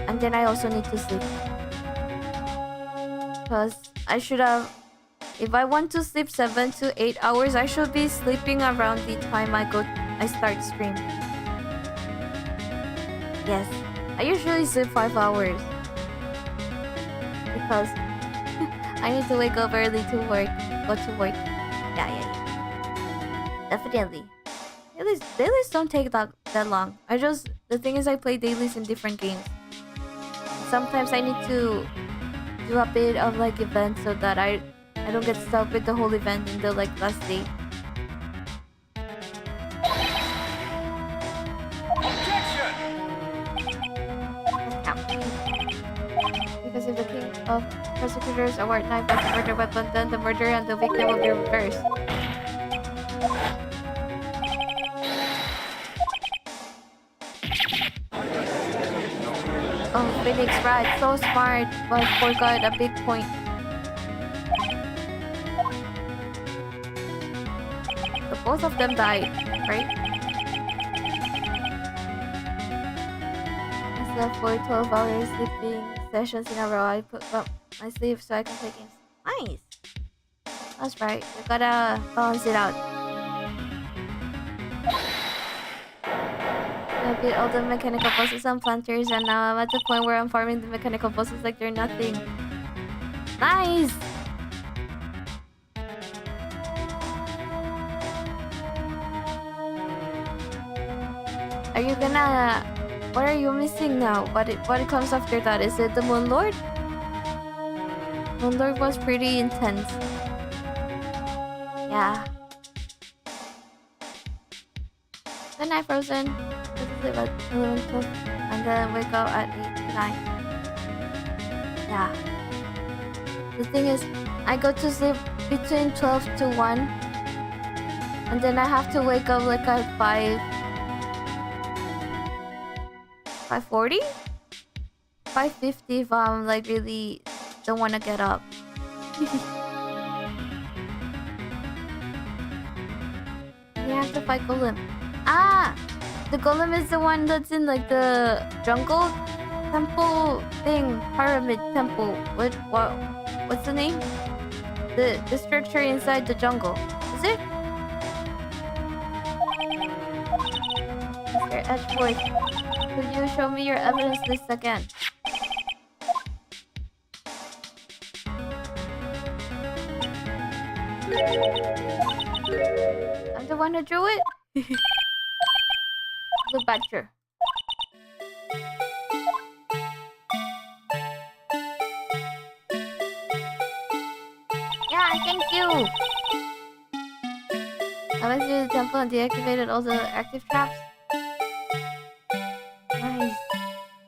And then I also need to sleep. Because I should have... If I want to sleep 7 to 8 hours, I should be sleeping around the time I start stream. Yes. I usually sleep 5 hours. Because I need to wake up early to work. Go to work. Yeah. Definitely. Dailies don't take that long. The thing is I play dailies in different games. Sometimes I need to do a bit of like events so that I don't get stuck with the whole event in the like last day. Objection! Because if the king of prosecutors award knife as a murder weapon, then the murderer and the victim will be reversed. Oh, Phoenix Wright, so smart, but forgot a big point. So both of them died, right? I slept for 12 hours sleeping sessions in a row. I put up my sleep so I can play games. Nice! That's right, you gotta balance it out. I did all the mechanical bosses and planters, and now I'm at the point where I'm farming the mechanical bosses like they're nothing. Nice! Are you gonna... What are you missing now? What comes after that? Is it the Moon Lord? Moon Lord was pretty intense. Yeah. Good night, Frozen. Sleep at 11, 12, and then wake up at 8 to 9. Yeah. The thing is, I go to sleep between 12 to 1, and then I have to wake up like at 5:40? 5:50 if I'm like really don't want to get up. You have to fight Golem. Ah! The golem is the one that's in like the jungle temple thing, pyramid temple. What's the name? The structure inside the jungle. Is it? Mr. Edgeworth, could you show me your evidence list again? I'm the one who drew it? The badger. Yeah, thank you. I went to the temple and deactivated all the active traps. Nice.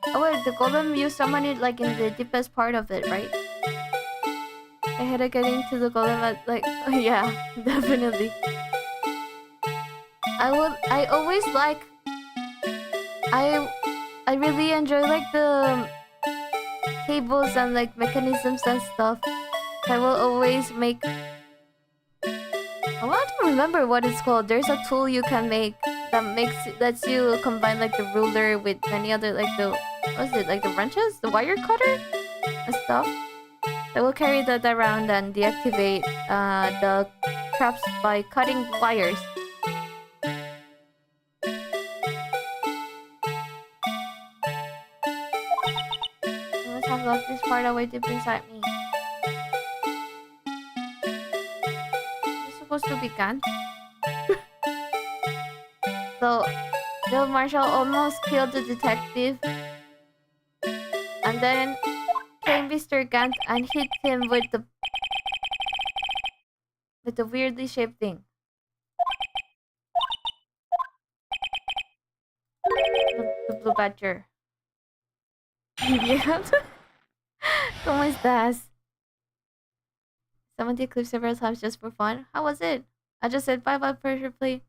Oh wait, the golem you summon it like in the deepest part of it, right? I had to get into the golem at like yeah, definitely. I always like I really enjoy like the cables and like mechanisms and stuff. I will always make... I want to remember what it's called. There's a tool you can make that lets you combine like the ruler with many other like the... What's it? Like the wrenches? The wire cutter? And stuff. I will carry that around and deactivate the traps by cutting wires. I love this part away deep inside me. It's supposed to be Gant. So, the marshal almost killed the detective. And then came Mr. Gant and hit him with the weirdly shaped thing. The blue badger. Yeah. ¿Cómo estás? Summoned the eclipse several times just for fun. How was it? I just said bye-bye pressure plate.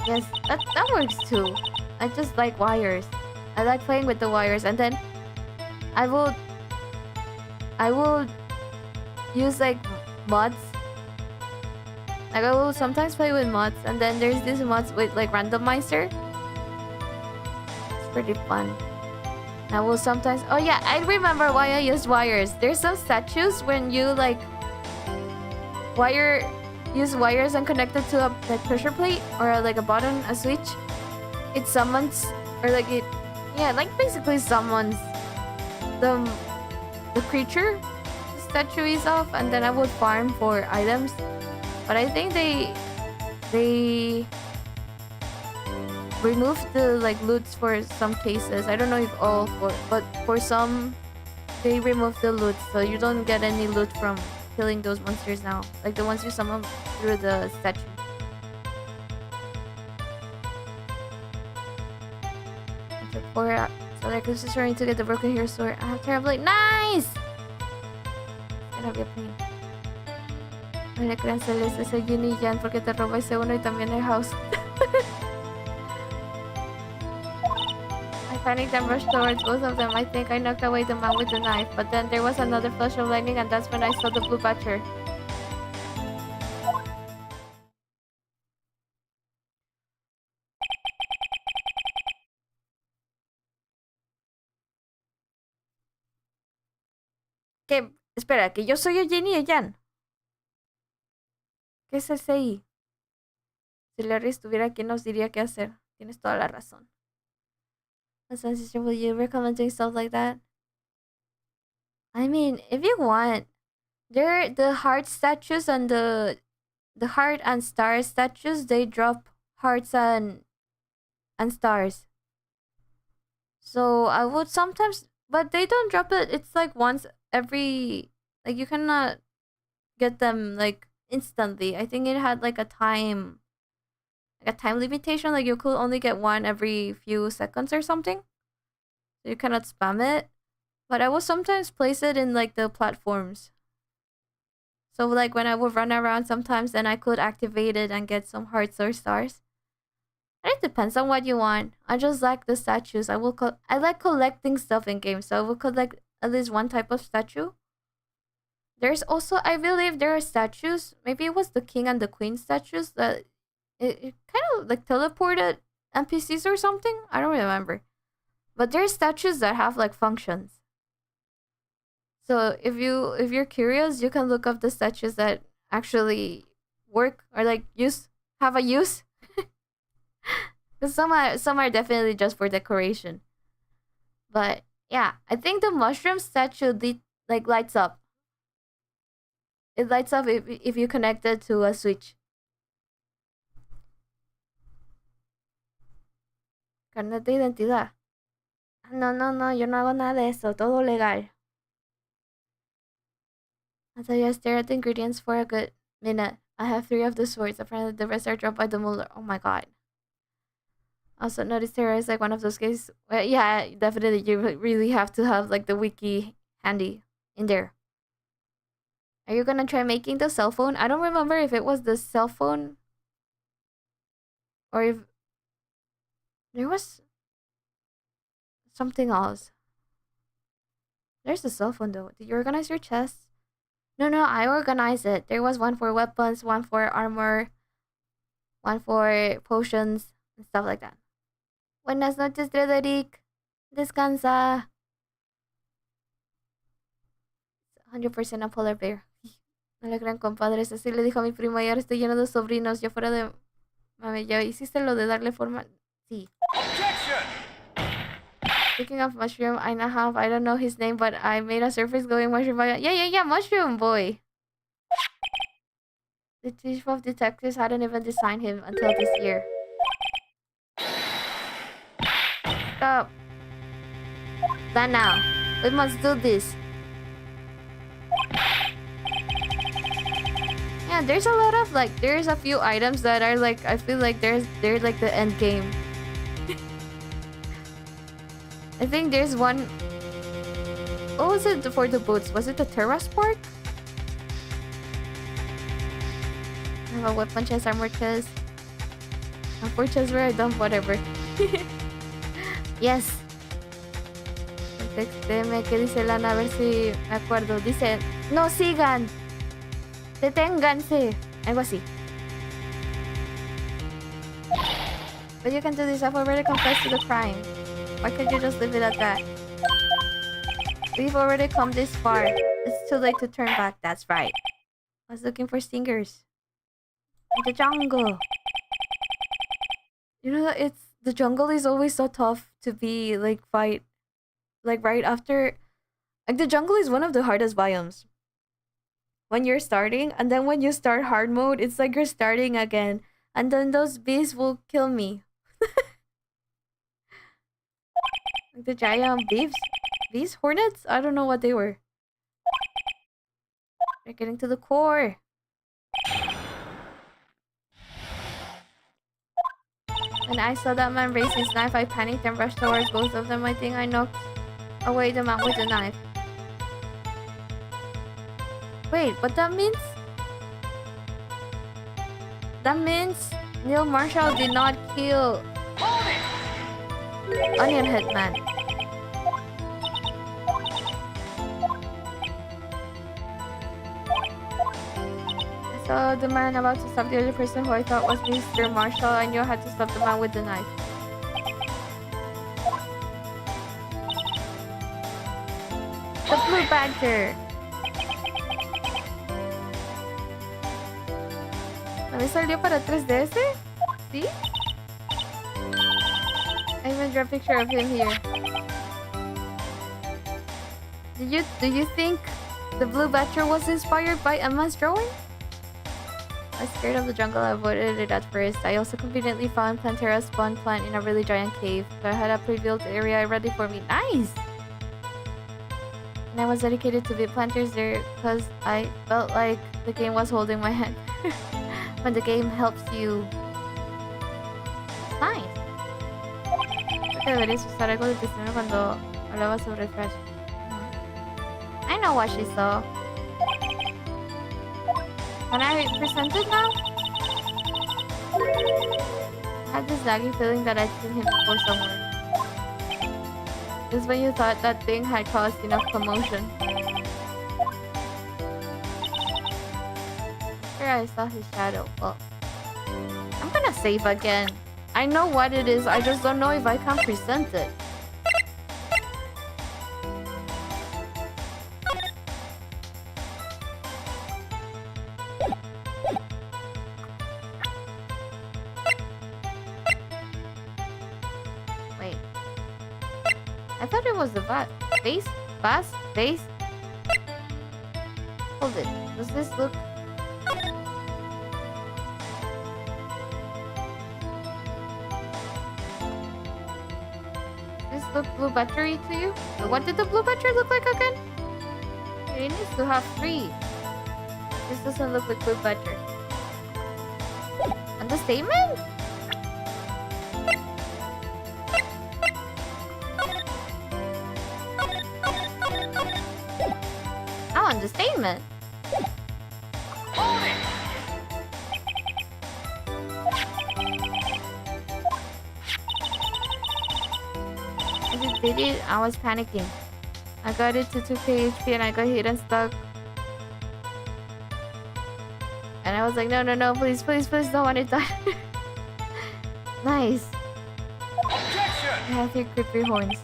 Yes, that works too. I just like wires. I like playing with the wires, and then I will use like mods. Like I will sometimes play with mods, and then there's these mods with like randomizer. It's pretty fun. I will sometimes... Oh yeah, I remember why I used wires. There's some statues when you like use wires and connect it to a like pressure plate or like a button, a switch. It summons or like it, yeah, like basically summons the creature the statue is off, and then I would farm for items. But I think they remove the like loots for some cases. I don't know if all but for some they remove the loot, so you don't get any loot from killing those monsters now. Like the ones you summon through the statue. I took 4 so like this is trying to get the broken hero sword. I have terribly nice. It's gonna be a pain. Ay, le crean celeste ese Ginny y Jan porque te roba ese uno y también el house. I panicked and rushed towards both of them. I think I knocked away the man with the knife, but then there was another flash of lightning and that's when I saw the blue badger. ¿Qué? Espera, que yo soy Eugenie y Jan. ¿Qué es ese I? Si Larry estuviera aquí nos diría qué hacer. Tienes toda la razón. Sister, will you recommend doing stuff like that? I mean, if you want, the heart statues and the heart and star statues, they drop hearts and stars. So I would sometimes, but they don't drop it. It's like once every, like you cannot get them like instantly. I think it had like a time limitation. Like you could only get one every few seconds or something. So you cannot spam it. But I will sometimes place it in like the platforms. So like when I would run around sometimes, then I could activate it and get some hearts or stars. And it depends on what you want. I just like the statues. I like collecting stuff in games, so I will collect at least one type of statue. There's also, I believe there are statues. Maybe it was the king and the queen statues that it kind of like teleported NPCs or something. I don't remember. But there's statues that have like functions. So if you're curious, you can look up the statues that actually work or like have a use. Because some are definitely just for decoration. But yeah, I think the mushroom statue like lights up. It lights up if you connect it to a switch. Carnet de identidad. No, yo no hago nada de eso. Todo legal. As I stare at the ingredients for a good minute, I have 3 of the swords. Apparently the rest are dropped by the muller. Oh my god. Also noticed Terra is like one of those cases. Well, yeah, definitely you really have to have like the wiki handy in there. Are you gonna try making the cell phone? I don't remember if it was the cell phone or if there was something else. There's the cell phone though. Did you organize your chest? No, I organized it. There was one for weapons, one for armor, one for potions, and stuff like that. Buenas noches, Frederick. Descansa. 100% a polar bear. No le crean, compadres. Así le dijo a mi primo y ahora estoy lleno de sobrinos. Yo fuera de... Mami, ¿ya hiciste lo de darle forma? Sí. Speaking of mushroom, I don't know his name, but I made a surface going mushroom boy. Yeah, mushroom boy. The chief of detectives hadn't even designed him until this year. Stop. Done now. We must do this. Yeah, there's a lot of like, there's a few items that are like, I feel like they're like the end game. I think there's one. What was it for the boots? Was it the Terra Spark? I have a weapon chest, armor chest. A 4 chest where I dump whatever. Yes. Texteme que dice Lana, a ver si me acuerdo. Dice, no sigan. Deténganse. Algo así. But you can do this. I've already confessed to the crime. Why can't you just leave it at that? We've already come this far. It's too late to turn back. That's right. I was looking for stingers. In the jungle. You know, the jungle is always so tough to be like fight. Like right after, like the jungle is one of the hardest biomes. When you're starting, and then when you start hard mode, it's like you're starting again, and then those bees will kill me. Like the giant beefs? These hornets? I don't know what they were. They're getting to the core. When I saw that man raise his knife, I panicked and rushed towards both of them. I think I knocked away the man with the knife. Wait, what that means? That means Neil Marshall did not kill Onion Head Man. I saw the man about to stop the other person who I thought was Mr. Marshall. I knew I had to stop the man with the knife. The blue badger. ¿A mí salió para 3DS? ¿Sí? I even drew a picture of him here. Do you think the blue badger was inspired by Emma's drawing? I was scared of the jungle. I avoided it at first. I also conveniently found Plantera spawn plant in a really giant cave. So I had a pre-built area ready for me. Nice! And I was dedicated to the planters there because I felt like the game was holding my hand. When the game helps you. It's nice. Creo que deberías usar algo de testimonio cuando hablaba sobre Crash. I know what she saw. Can I present it now? I had this nagging feeling that I'd seen him before somewhere. This is when you thought that thing had caused enough commotion. Sure, I saw his shadow. Well, I'm gonna save again. I know what it is, I just don't know if I can present it. Wait. I thought it was the base? Base? Hold it. Does this look... look blue battery to you? What did the blue battery look like again? It needs to have 3. This doesn't look like blue battery. Understatement? Oh, understatement. Did it? I was panicking. I got it to 2k HP and I got hit and stuck. And I was like, no, please, don't want to die. Nice. I have your creepy horns.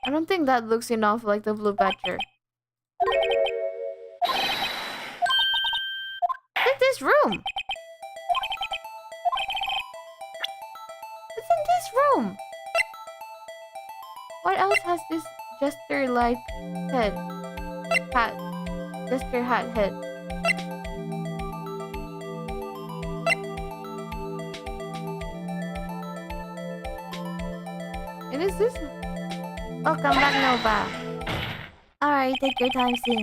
I don't think that looks enough like the blue badger. Look at this room. It's in this room. What else has this jester-like head? Jester hat head. And is this? Welcome back, Nova. Alright, take your time, Sim.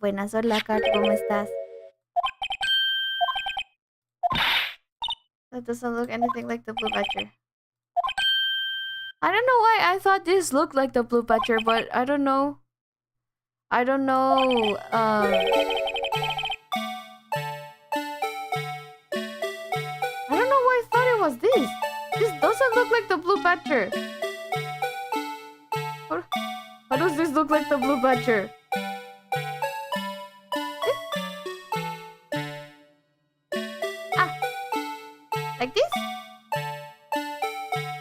Buenas, hola, Kat, ¿cómo estás? That doesn't look anything like the blue badger. I don't know why I thought this looked like the blue badger, but I don't know. I don't know why I thought it was this. This doesn't look like the blue badger. How does this look like the blue badger? Ah! Like this?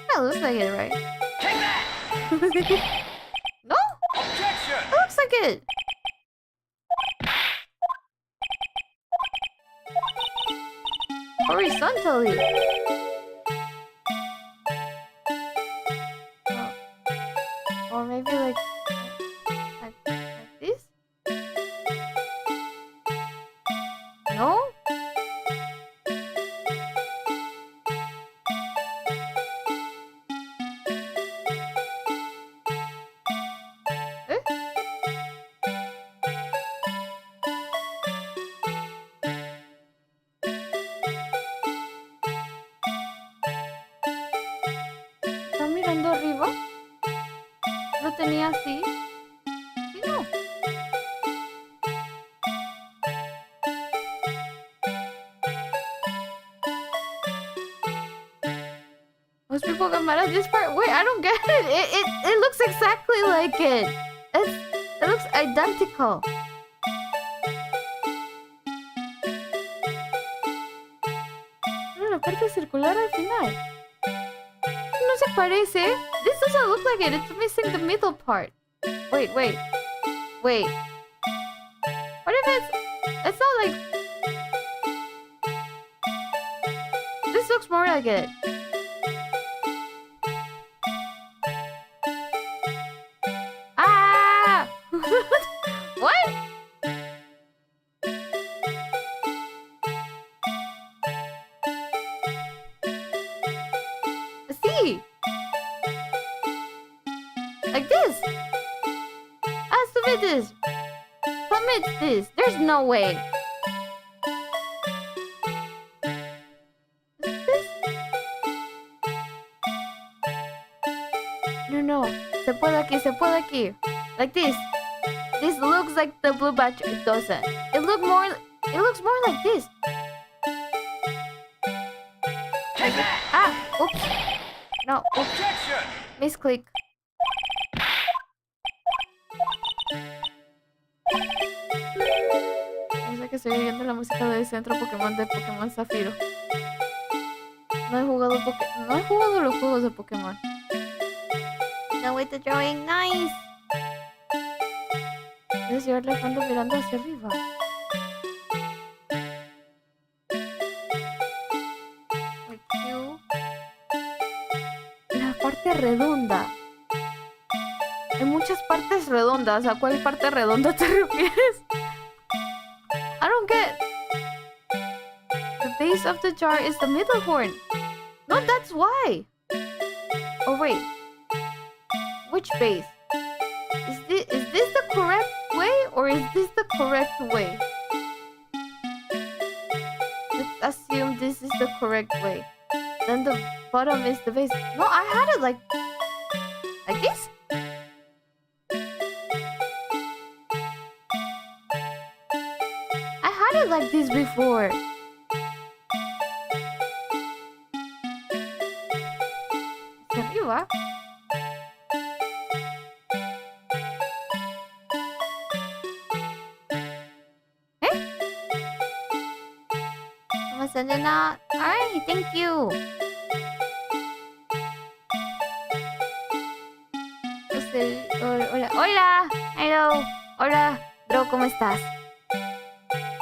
That looks like it, right? Take that! No? Objection! It looks like it! horizontally. Or maybe like this? No? ¿Está mirando arriba? ¿Lo tenía así? Sí, no. Most people get mad at this part. Wait, I don't get it. It looks exactly like it. It looks identical. Pero la parte circular al final. No se parece. This doesn't look like it. It's missing the middle part. Wait. What if it's not like... This looks more like it. Ah! What? See? Like this. Has to be this. Commits this. There's no way. Is this? No. Se puede aquí. Like this. This looks like the blue batch. It doesn't. It looks more like this. Take that! Ah! Oops. No, oops. Objection! Misclick. No sé que estoy oyendo la música del centro Pokémon de Pokémon Zafiro. No he jugado los juegos de Pokémon. No with the drawing, nice. Debes llevarle a fondo mirando hacia arriba. Like you. La parte redonda. Hay muchas partes redondas. ¿A cuál parte redonda te refieres? I don't get. The base of the jar is the middle horn. No, that's why. Oh wait. Which base? Is this the correct way or is this the correct way? Let's assume this is the correct way. Then the bottom is the base. No, I had it like this. I had it like this before. Hacia arriba. Selena. Alright, thank you. Hola. Hello. Hola. Bro, ¿cómo estás?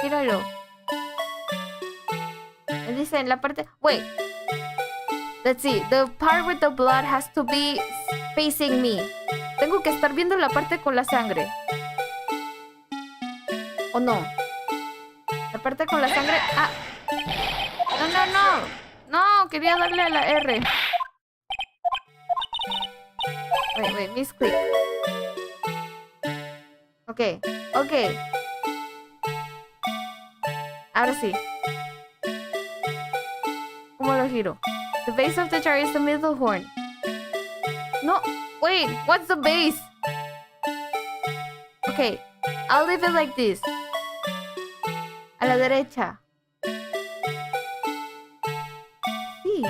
Míralo. Me dice en la parte... Wait. Let's see. The part with the blood has to be facing me. Tengo que estar viendo la parte con la sangre. ¿O no? La parte con la sangre... Ah. No, quería darle a la R. Wait, misclick. Ok. Ahora sí. ¿Cómo lo giro? The base of the jar is the middle horn. No, wait, what's the base? Okay, I'll leave it like this. A la derecha. Sí.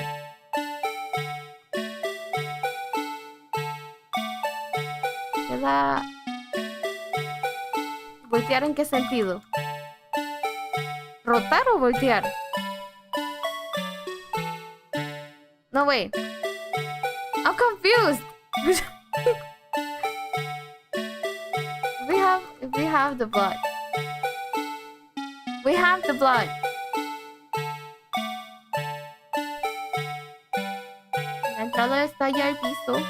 Queda... ¿Voltear en qué sentido? ¿Rotar o voltear? No, wait. I'm confused. We have the blood. We have the blood. entrada está ya el piso.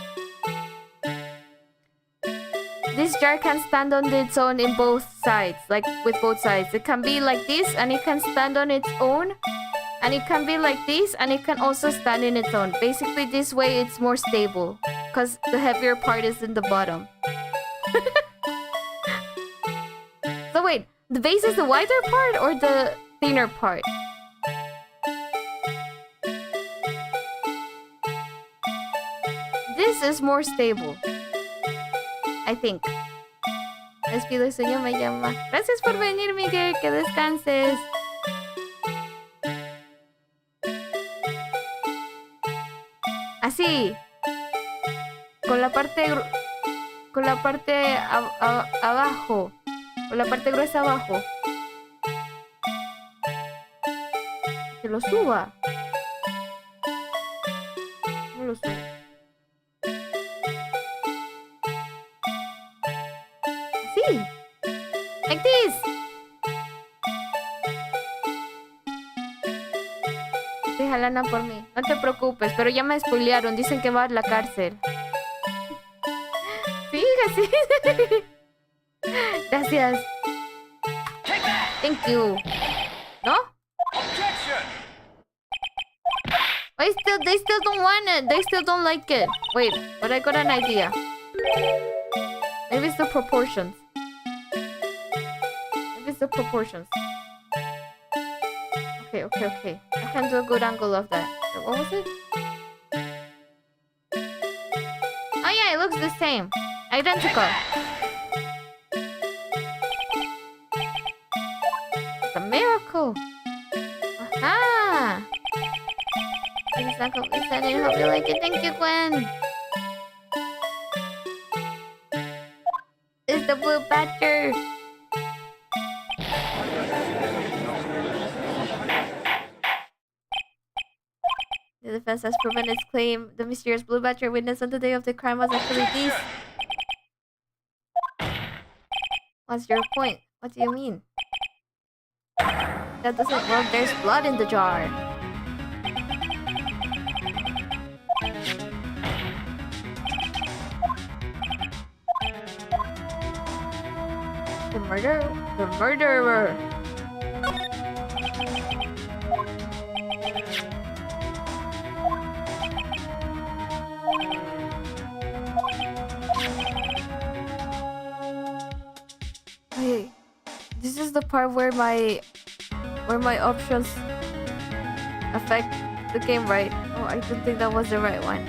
This jar can stand on its own in both sides, like with both sides. It can be like this and it can stand on its own. And it can be like this and it can also stand in its own. Basically, this way it's more stable. Because the heavier part is in the bottom. So wait, the base is the wider part or the thinner part? This is more stable. I think. Despido, sueño me llama. Gracias por venir, Miguel. Que descanses. Así. Con la parte abajo. Con la parte gruesa abajo. Que lo suba. ¿Cómo lo subo? Así. Like this. Estoy jalando por mí. No te preocupes, pero ya me spoilearon. Dicen que va a la cárcel. Sí, sí. Gracias. Thank you. ¿No? They still don't want it. They still don't like it. Wait, but I got an idea. Maybe it's the proportions. Maybe it's the proportions. Okay. I can do a good angle of that. What was it? Oh yeah, it looks the same. Identical. It's a miracle. Aha! It's not completely I hope you like it. Thank you, Gwen. It's the blue badger. The defense has proven its claim. The mysterious blue badger witnessed on the day of the crime was actually this. What's your point? What do you mean? That doesn't work. There's blood in the jar. The murderer. Wait, this is the part where my options affect the game, right? Oh, I don't think that was the right one.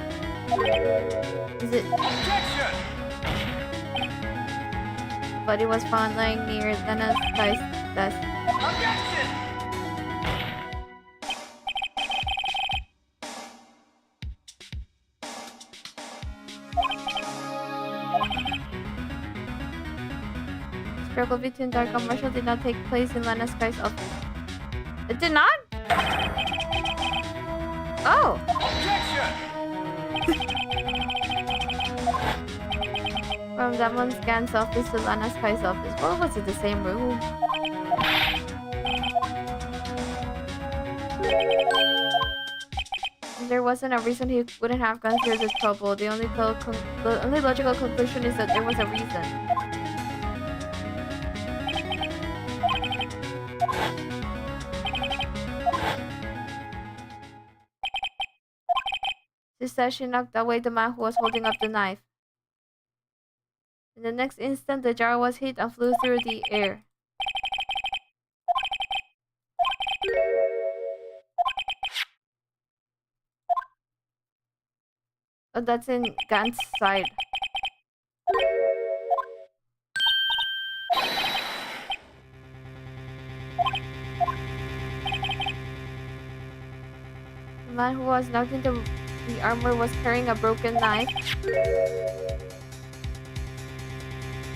Is it? Objection! Body was found lying near Lana's desk. Objection! Struggle between Dark and Marshall did not take place in Lana Sky's office. It did not? Oh! Objection! From Damon Scan's office to Lana Sky's office. Well, was it the same room? There wasn't a reason he wouldn't have gone through this trouble. The only logical conclusion is that there was a reason. She said she knocked away the man who was holding up the knife. In the next instant, the jar was hit and flew through the air. Oh, that's in Gant's side. The man who was knocked into the armor was carrying a broken knife.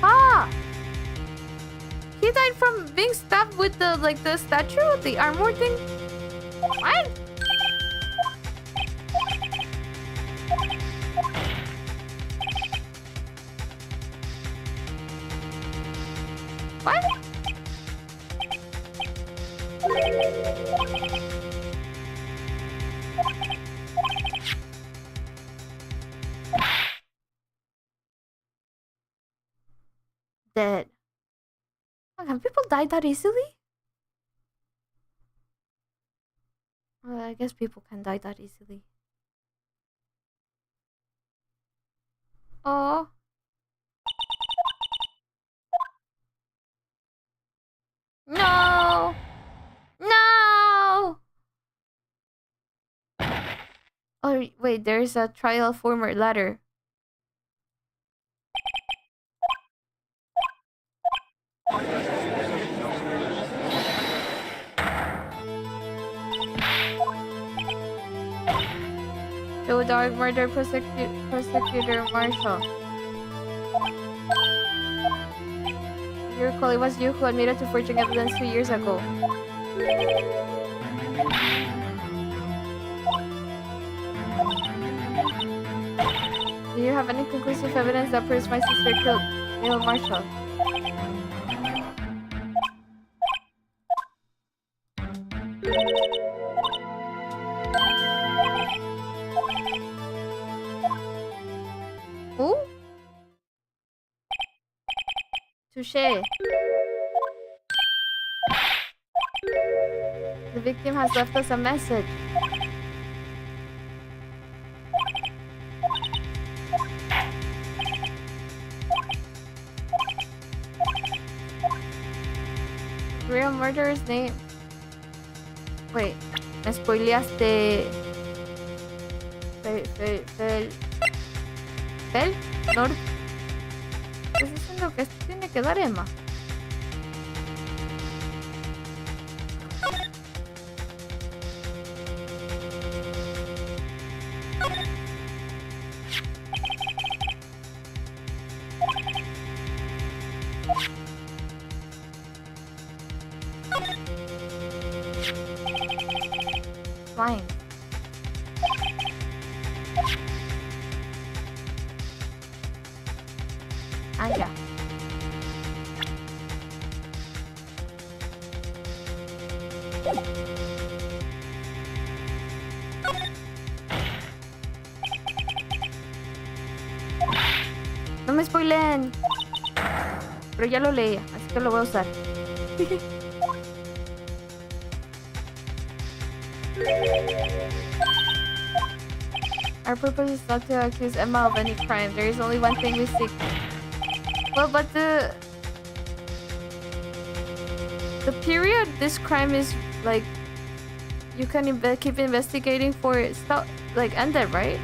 Ah! He died from being stabbed with the statue, the armor thing. What? What? Can people die that easily? Well, I guess people can die that easily. Oh. No! No! Oh, wait, there's a trial former ladder. Joe Dark murder prosecutor Marshall. If you recall, it was you who admitted to forging evidence 2 years ago. Do you have any conclusive evidence that proves my sister killed Neil Marshall? Who? Touché. The victim has left us a message. Real murderer's name. Wait, me spoileaste. Fel. Nord. ¿Estás diciendo que esto tiene que dar Emma? Fine. Ah, ya. No me spoileen. Pero ya lo leí, así que lo voy a usar. Our purpose is not to accuse Emma of any crime. There is only one thing we seek. Well, but the period this crime is like, you can keep investigating for stuff like ended, right?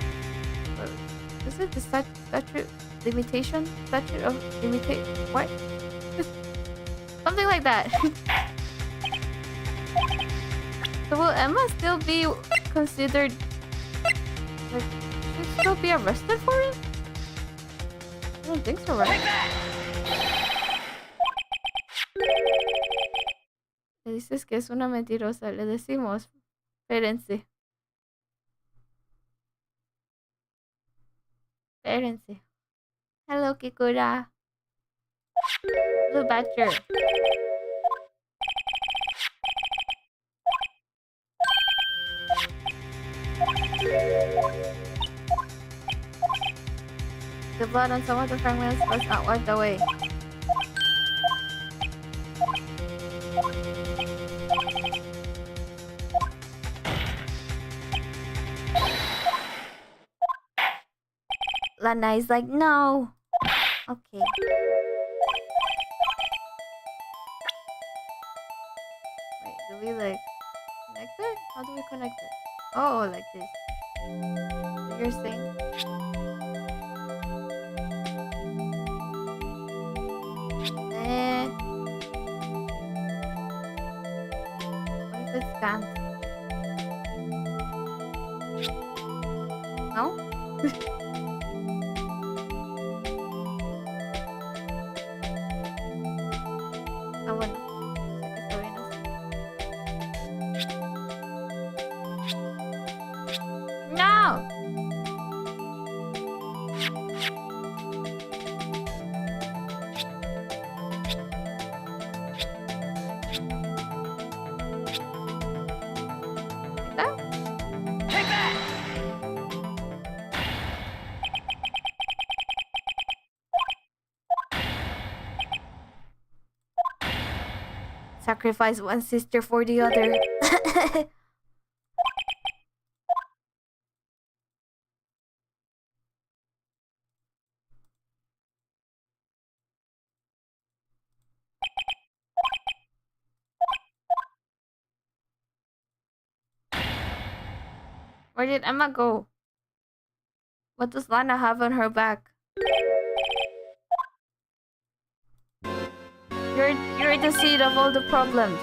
Is it the statute limitation? Statute of limitation? What? Something like that. So will Emma still be considered, like, should still be arrested for it? I don't think so, right? Le dices que es una mentirosa. Le decimos, espérense. Espérense. Hello, Kikura. Blue Badger. The blood on some of the fragments was not wiped away. Lana is like, no. Okay. Wait, do we like connect it? How do we connect it? Oh, like this. So you're saying? What if it's scanned? No? Ah, bueno. Está bien así. No! Take that! Sacrifice one sister for the other. Where did Emma go? What does Lana have on her back? You're the seed of all the problems.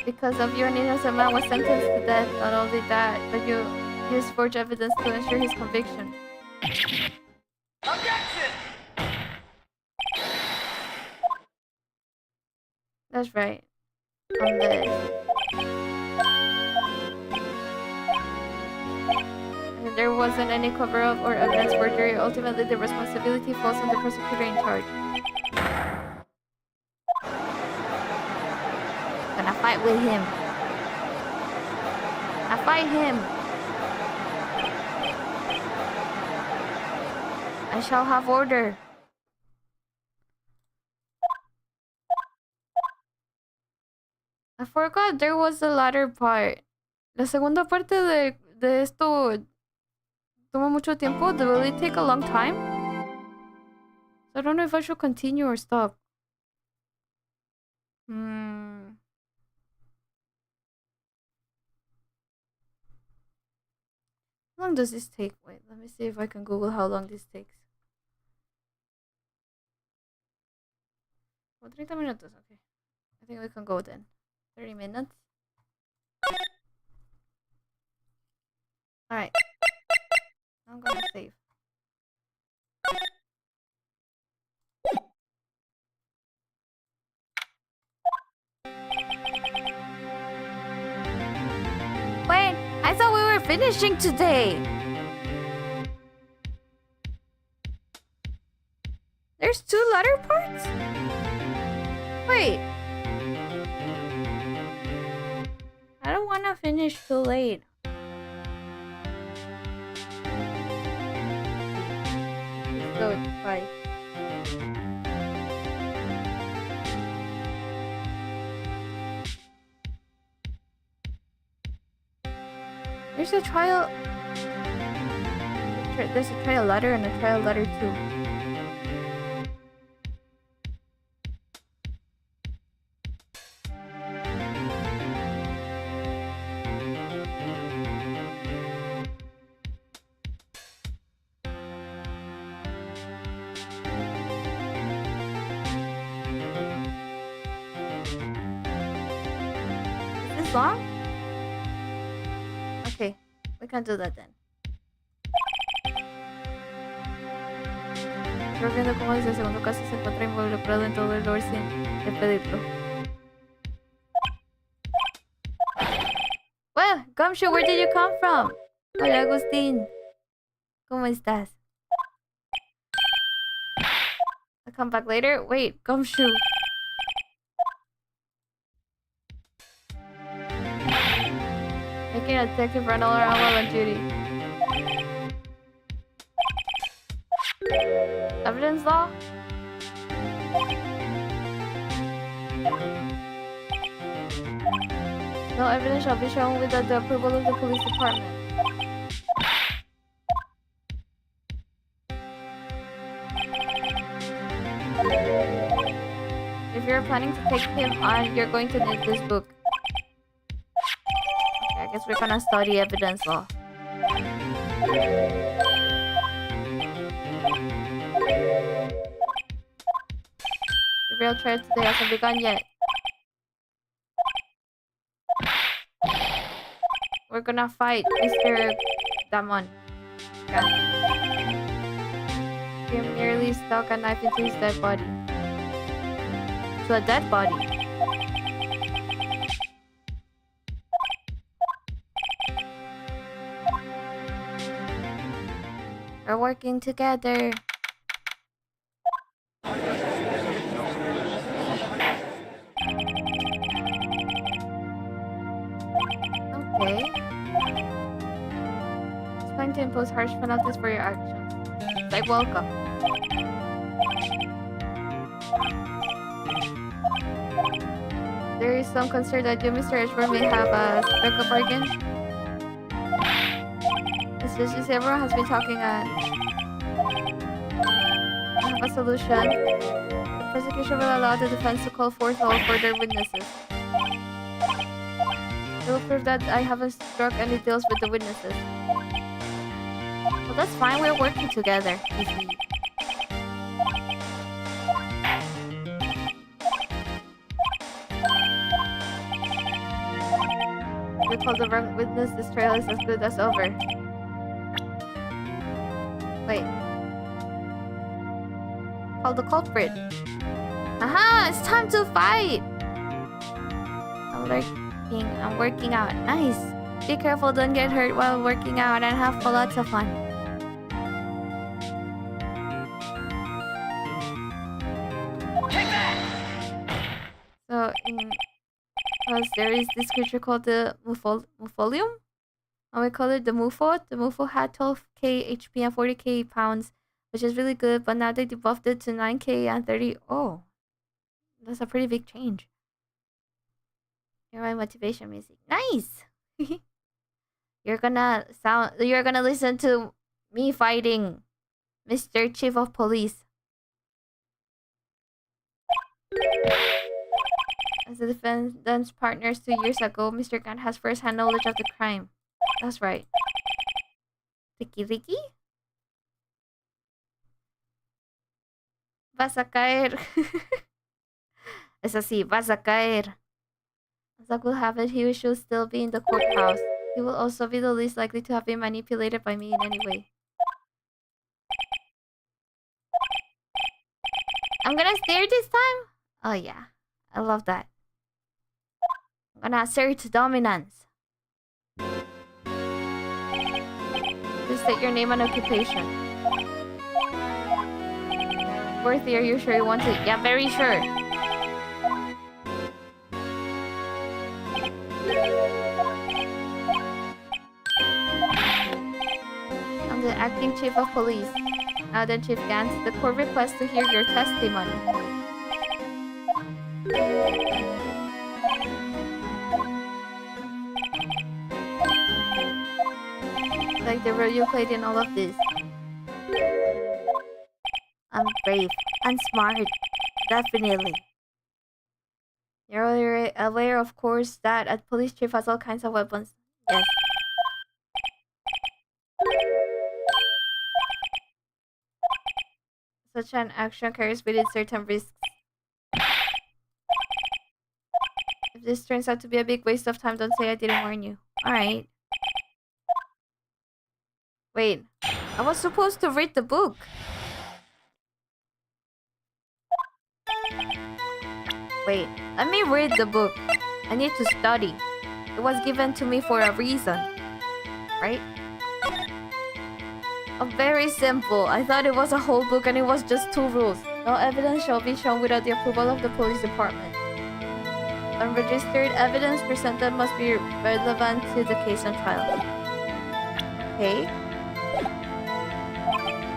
Because of you, an innocent man was sentenced to death. Not only that, but you used forged evidence to ensure his conviction. Objection! That's right. On this. And there wasn't any cover-up or evidence forgery. Ultimately, the responsibility falls on the prosecutor in charge. Gonna fight with him. I fight him. I shall have order. I forgot there was the latter part. La segunda parte de esto toma mucho tiempo. Will it take a long time? So I don't know if I should continue or stop. How long does this take? Wait, let me see if I can Google how long this takes. Oh, 30 minutos, okay. I think we can go then. 30 minutes. Alright. I'm gonna save. Wait, I thought we were finishing today. There's 2 letter parts? Wait. I don't want to finish too late. Let's go with 5. There's a trial. There's a trial letter and a trial letter 2. Is this long? Okay, we can do that then. Estoy viendo cómo desde el segundo caso se encuentra involucrado en todo el lore sin pedirlo. Well, Gumshoe, where did you come from? Hola, Agustín. ¿Cómo estás? I'll come back later? Wait, Gumshoe. Making a detective run all around while on duty. Evidence law? No evidence shall be shown without the approval of the police department. If you're planning to take him on, you're going to need this book. Okay, I guess we're gonna study evidence law. The real trial today hasn't begun yet. We're gonna fight Mr. Damon. Yeah. Him nearly stuck a knife into his dead body. To a dead body. We're working together. Okay. Spend to impose harsh penalties for your actions. Like welcome. There is some concern that you, Mr. Edgeworth, may have struck a bargain. Especially everyone has been talking I have a solution. The prosecution will allow the defense to call forth all further witnesses. It will prove that I haven't struck any deals with the witnesses. Well, that's fine. We're working together. Easy. You call the wrong witness. This trial is as good as over. Wait. Call the culprit. Aha! It's time to fight! I'm working out. Nice. Be careful, don't get hurt while working out, and have lots of fun. Take that! So, because there is this creature called the Mufolium? And we call it the Mufo. The Mufo had 12k HP and 40k pounds, which is really good, but now they debuffed it to 9k and 30. Oh, that's a pretty big change. Hear my motivation music. Nice! You're gonna listen to me fighting Mr. Chief of Police. As the defendant's partners 2 years ago, Mr. Kant has first-hand knowledge of the crime. That's right. Ricky Ricky? Vas a caer. Es así, vas a caer. As luck will have it, he should still be in the courthouse. He will also be the least likely to have been manipulated by me in any way. I'm gonna stare this time? Oh yeah, I love that. I'm gonna assert dominance. Just state your name and occupation. Worthy, are you sure you want to? Yeah, very sure. I'm the acting chief of police. Now then, Chief Gantz, the court requests to hear your testimony. Like the role you played in all of this. I'm brave. I'm smart. Definitely. You're aware, of course, that a police chief has all kinds of weapons. Yes. Such an action carries with it certain risks. If this turns out to be a big waste of time, don't say I didn't warn you. Alright. Wait. I was supposed to read the book. Wait. Let me read the book. I need to study. It was given to me for a reason. Right? Oh, very simple. I thought it was a whole book and it was just 2 rules. No evidence shall be shown without the approval of the police department. Unregistered evidence presented must be relevant to the case on trial. Okay.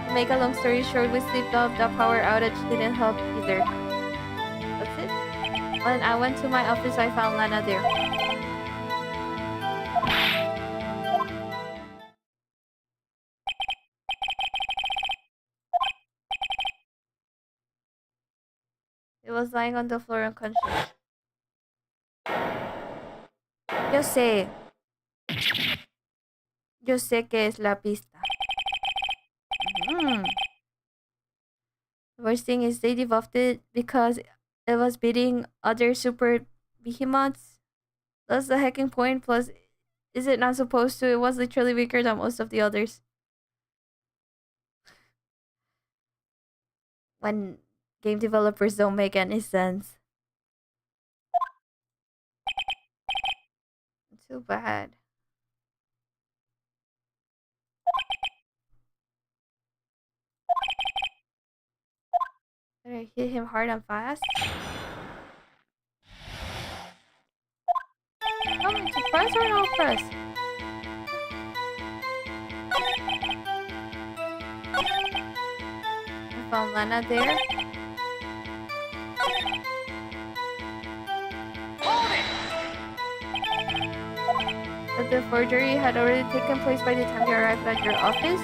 To make a long story short, we slept off. The power outage didn't help either. That's it. When I went to my office, I found Lana there. It was lying on the floor unconscious. Yo sé que es la pista. The worst thing is they debuffed it because it was beating other super behemoths. That's the hacking point. Plus, is it not supposed to? It was literally weaker than most of the others. When game developers don't make any sense. Too bad. Did I hit him hard and fast? Tell me to press or no press? found Lana there. Hold it! But the forgery had already taken place by the time you arrived at your office.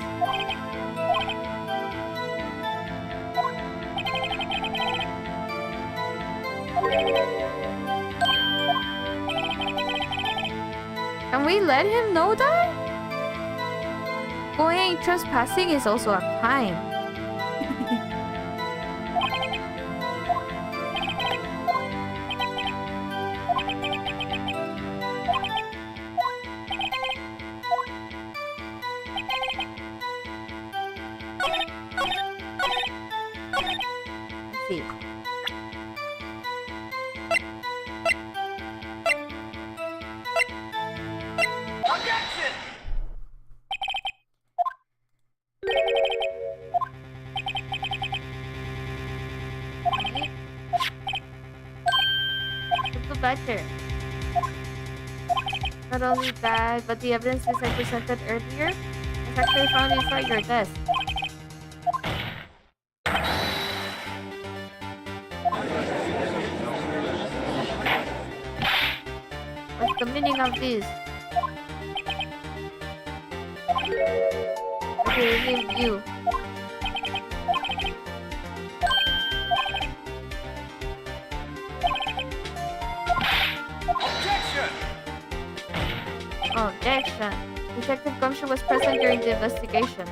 Can we let him know that? Going trespassing is also a crime. Let's see. Objection! Look better. Not only that, but the evidences I presented earlier was actually found inside your desk. What's the meaning of this? Okay, name you. Objection! Objection. Detective Gumshoe was present during the investigation.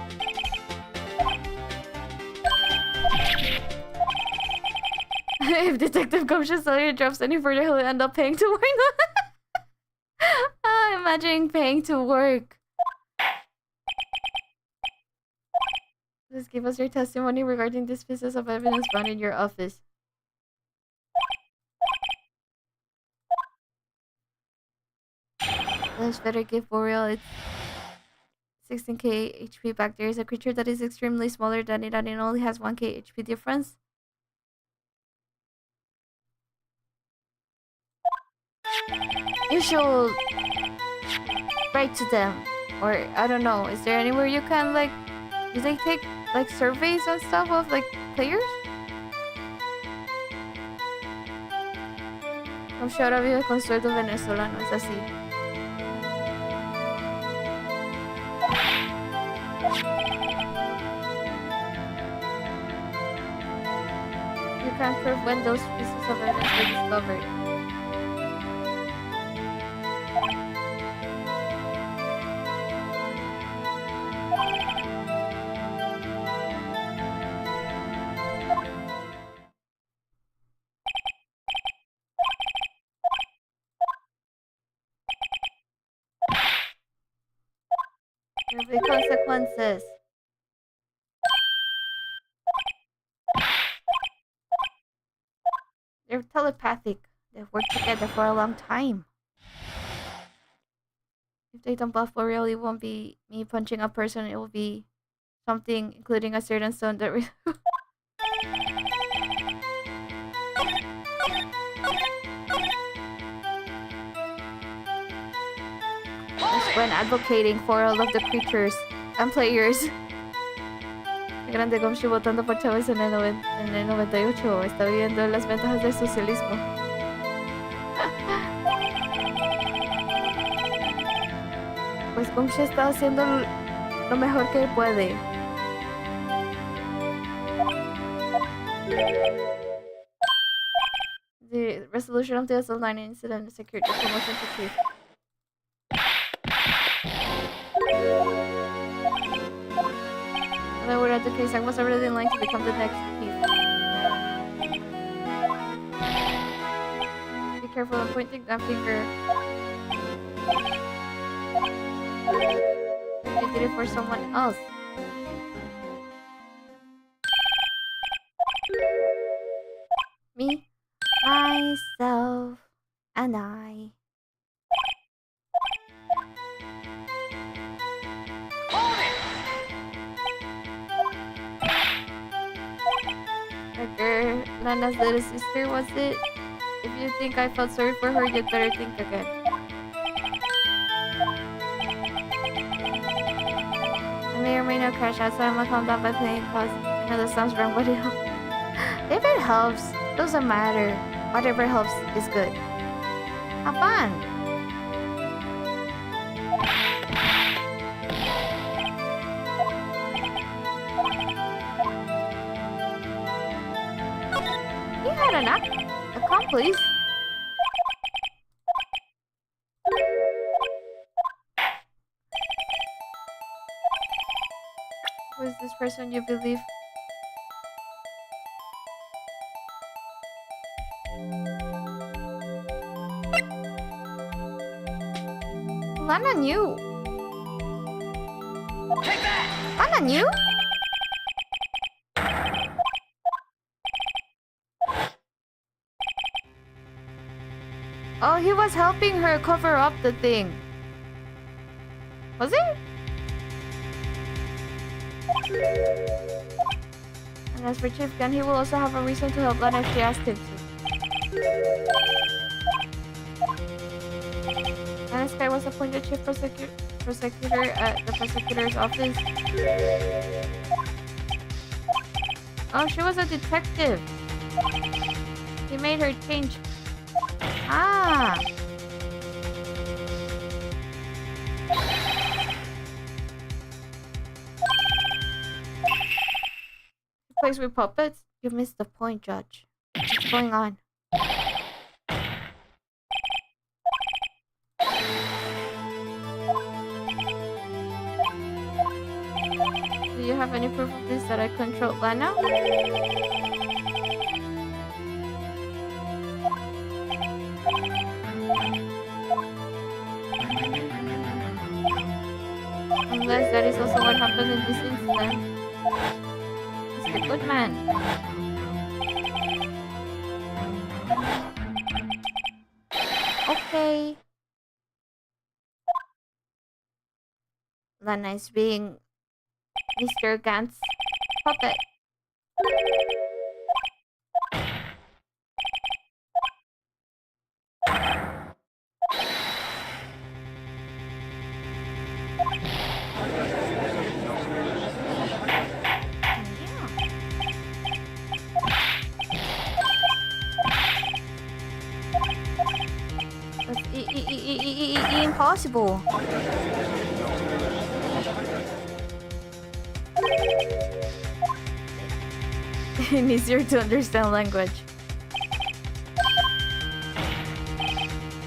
If Detective Gumshoe's salary drops any further, he'll end up paying to work. Imagine paying to work. Please give us your testimony regarding this pieces of evidence found in your office. Let's better give Boreal its 16k HP back. There is a creature that is extremely smaller than it and it only has 1k HP difference. You should write to them. Or, I don't know, is there anywhere you can, like, do they take, like, surveys and stuff of, like, players? I'm sure ahora vive con sueldo venezolano, es así. You can't prove when those pieces of evidence were discovered. There will be consequences. They're telepathic. They've worked together for a long time. If they don't buff L'Oreal, it won't be me punching a person. It will be something, including a certain stone that That's when advocating for all of the creatures and players. Grande Gumshoe votando por Chávez en el 98 está viviendo las ventajas del socialismo. Pues Gumshoe está haciendo lo mejor que puede. The resolution of the SL9 incident is secured the promotion to chief. If that were not the case, I was already in line to become the next chief. Be careful when pointing that finger. You did it for someone else. Me, myself, and I. Lana's little sister, was it? If you think I felt sorry for her, you'd better think again. I may or there may no crash outside. I'm gonna calm down by playing cause I know that sounds wrong, but it helps. If it helps, doesn't matter. Whatever helps is good. Have fun. You had an accomplice. Who is this person you believe? Lana knew. Take that! Lana knew? Oh, he was helping her cover up the thing. Was it? And as for Chief Gun, he will also have a reason to help Lana if she asked him to. And this guy was appointed chief prosecutor at the prosecutor's office. Oh, she was a detective. He made her change. Ah. Plays with puppets? You missed the point, Judge. What's going on? Do you have any proof of this that I controlled Lana? Unless that is also what happened in this incident. He's a good man. Okay. Lana is being Mr. Gant's puppet. That's impossible. It's easier to understand language.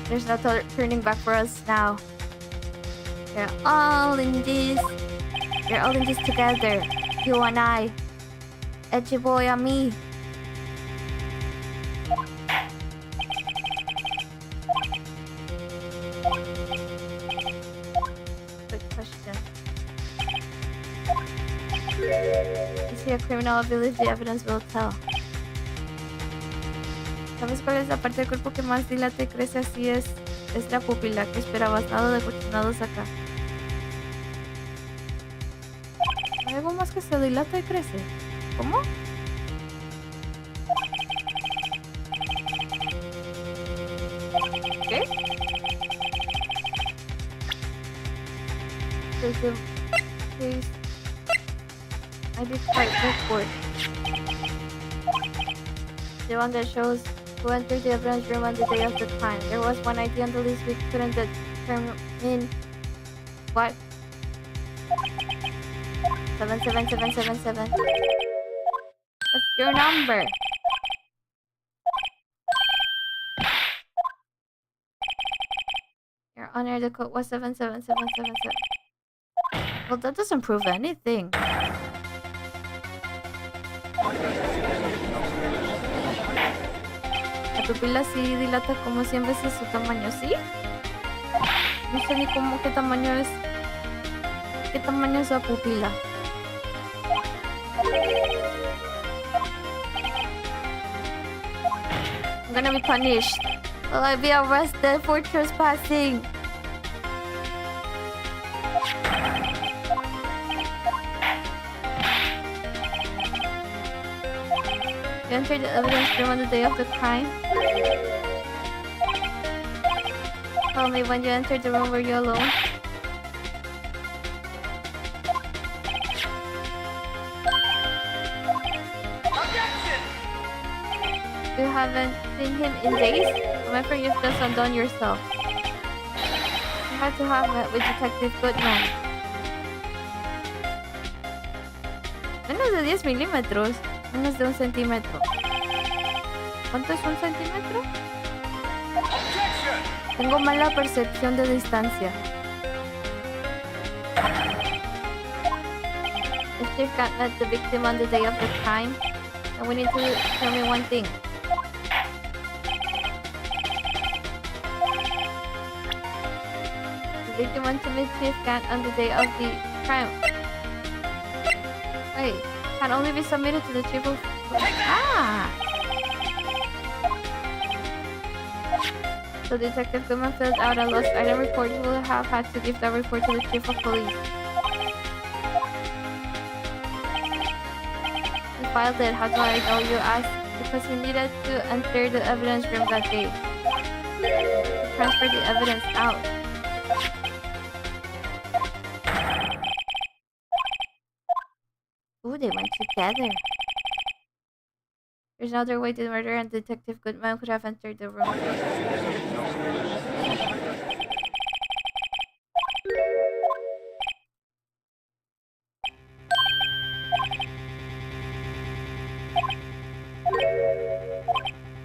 There's no turning back for us now. We're all in this. We're all in this together. You and I. Edgy boy and me. Good question. Is he a criminal? I believe the evidence will tell. ¿Sabes cuál es la parte del cuerpo que más dilata y crece? Así es la pupila. ¿Qué esperabas? Nada de cochinados acá. ¿Hay algo más que se dilata y crece? ¿Cómo? ¿Qué? Please. I did quite look for it. The one that shows who entered the evidence room on the day of the crime. There was one ID on the list we couldn't determine what. 77777. What's your number? Your Honor, the code was 77777. Well, that doesn't prove anything. La pupila sí dilata como 100 veces su tamaño, ¿sí? No sé ni cómo qué tamaño es. ¿Qué tamaño es la pupila? I'm gonna be punished. Will I be arrested for trespassing? You entered the evidence room on the day of the crime. Tell me, when you entered the room, were you alone? You haven't seen him in days? I'm afraid you've just undone yourself. You had to have met with Detective Goodman. Menos de 10 milímetros. Menos de 1 centímetro. ¿Cuánto es 1 centímetro? Tengo mala percepción de distancia. If Chief got met the victim on the day of the crime, then we need to tell me one thing. The victim went to meet Chief Gant on the day of the crime. Wait, can only be submitted to the Chief of... Ah! So Detective Goodman filled out a lost item report. He will have had to give that report to the Chief of Police. He filed it. How do I know, you asked? Because he needed to enter the evidence room that day. To transfer the evidence out. Ooh, they went together. There's no other way to murder, and Detective Goodman could have entered the room.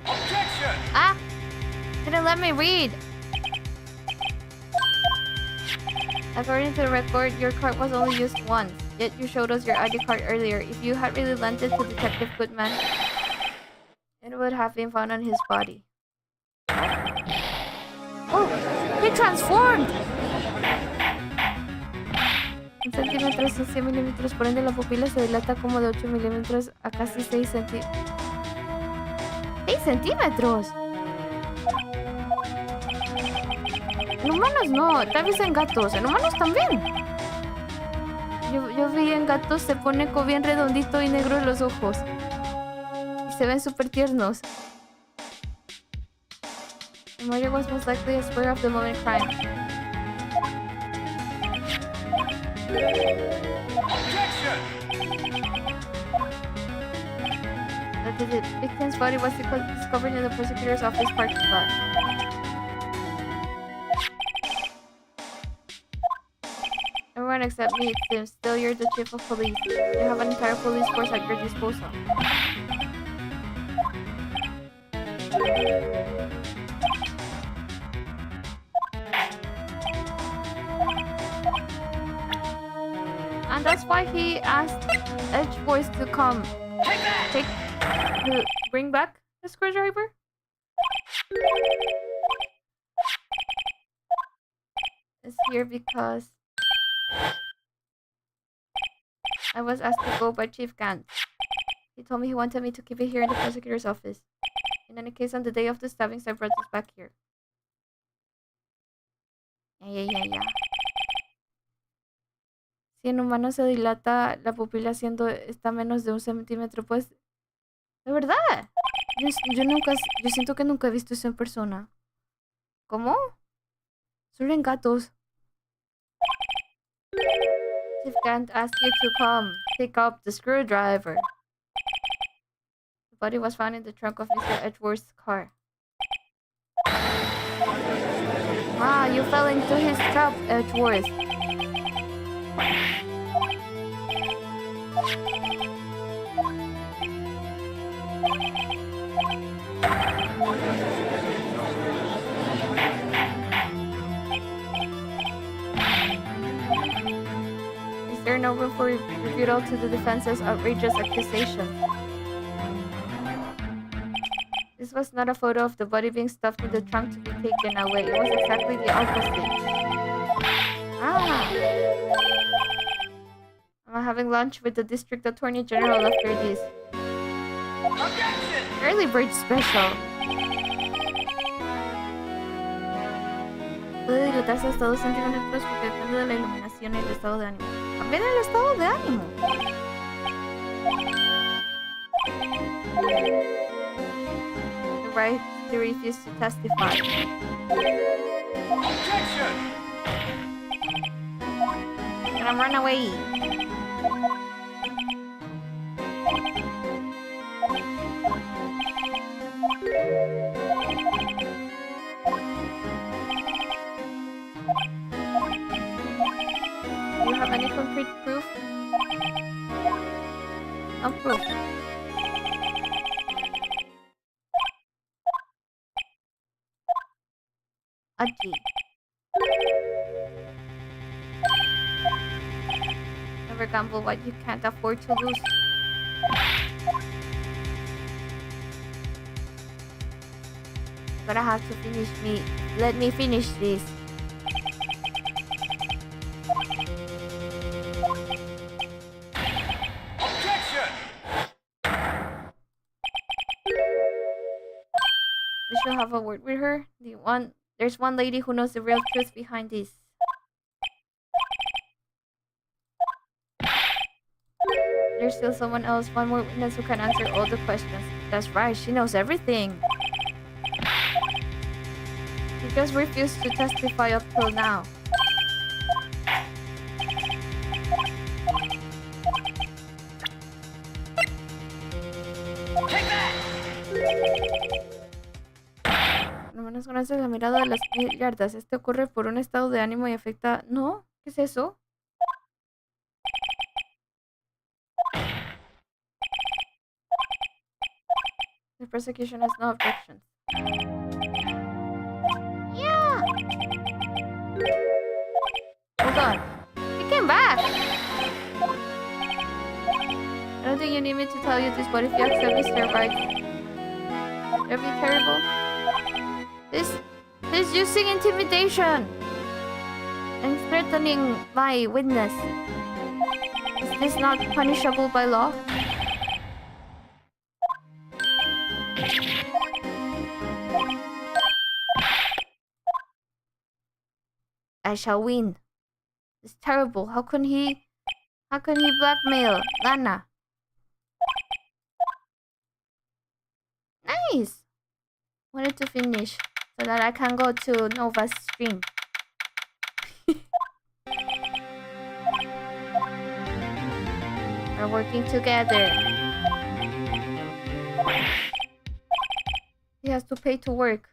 Objection! Ah! Didn't let me read! According to the record, your card was only used once. Yet you showed us your ID card earlier. If you had really lent it to Detective Goodman, it would have been found on his body. Oh! He transformed! En centímetros y 100 milímetros, por ende la pupila se dilata como de 8 milímetros a casi 6 centímetros. ¡6 centímetros! En humanos no, tal vez en gatos. En humanos también. Yo vi en gatos se pone bien redondito y negro en los ojos. Y se ven súper tiernos. The murder was most likely a spur of the moment crime. Objection! The victim's body was discovered in the prosecutor's office parking lot. Everyone except me, it seems. Still, you're the chief of police. You have an entire police force at your disposal. And that's why he asked Edgevoice to come. Bring back the screwdriver? It's here because I was asked to go by Chief Gant. He told me he wanted me to keep it here in the prosecutor's office. In any case, on the day of the stabbings, I brought this back here. Yeah. Si en humano se dilata la pupila está menos de 1 centímetro, pues... ¿De verdad? Yo siento que nunca he visto eso en persona. ¿Cómo? Solo en gatos. Chief Gant asked you to come pick up the screwdriver. The body was found in the trunk of Mr. Edgeworth's car. Ah, you fell into his trap, Edgeworth. Is there no room for rebuttal to the defense's outrageous accusation? This was not a photo of the body being stuffed in the trunk to be taken away. It was exactly the opposite. Ah! I'm having lunch with the District Attorney General after this. Objection! Early bird special. Puede dilatarse hasta 2 centímetros porque depende de la iluminación y el estado de ánimo. También el estado de ánimo. The right to refuse to testify. Objection! Gonna run away. No proof. A G. Never gamble what you can't afford to lose. I'm gonna have to finish me. Let me finish this. Objection! We should have a word with her. There's one lady who knows the real truth behind this. There's still someone else, one more witness who can answer all the questions. That's right, she knows everything. She just refused to testify up till now. Al menos conoces la mirada de las yardas. Esto ocurre por un estado de ánimo y afecta... ¿No? ¿Qué es eso? The prosecution has no objections. Yeah! Hold on. He came back! I don't think you need me to tell you this, but if you accept Mr. Wright, it'll be terrible. This using intimidation and threatening my witness. Is this not punishable by law? I shall win. It's terrible. How can he blackmail Lana? Nice. Wanted to finish so that I can go to Nova's stream. We're working together. He has to pay to work.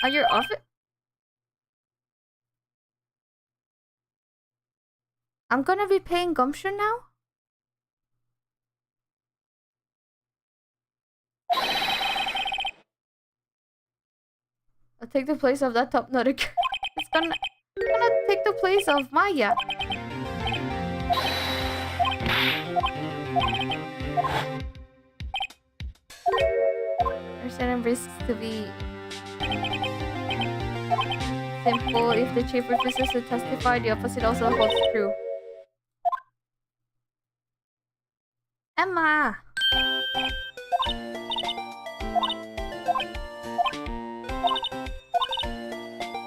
Are you off it? I'm gonna be paying Gumption now? I'll take the place of that top note. It's gonna take the place of Maya. There's certain risks to be simple. If the chief refuses to testify, the opposite also holds true. Emma!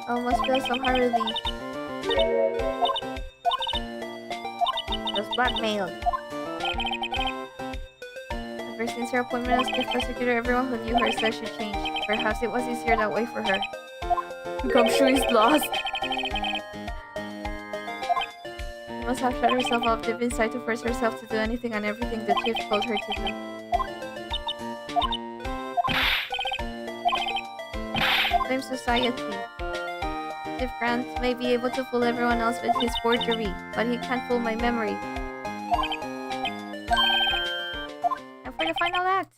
I almost feel somehow relief. Was blackmailed. Ever since her appointment as chief prosecutor, everyone who knew her said she changed. Perhaps it was easier that way for her. Gumshoe is lost. She must have shut herself off deep inside to force herself to do anything and everything the chief told her to do. Blame society. Chief Grant may be able to fool everyone else with his forgery, but he can't fool my memory. And for the final act.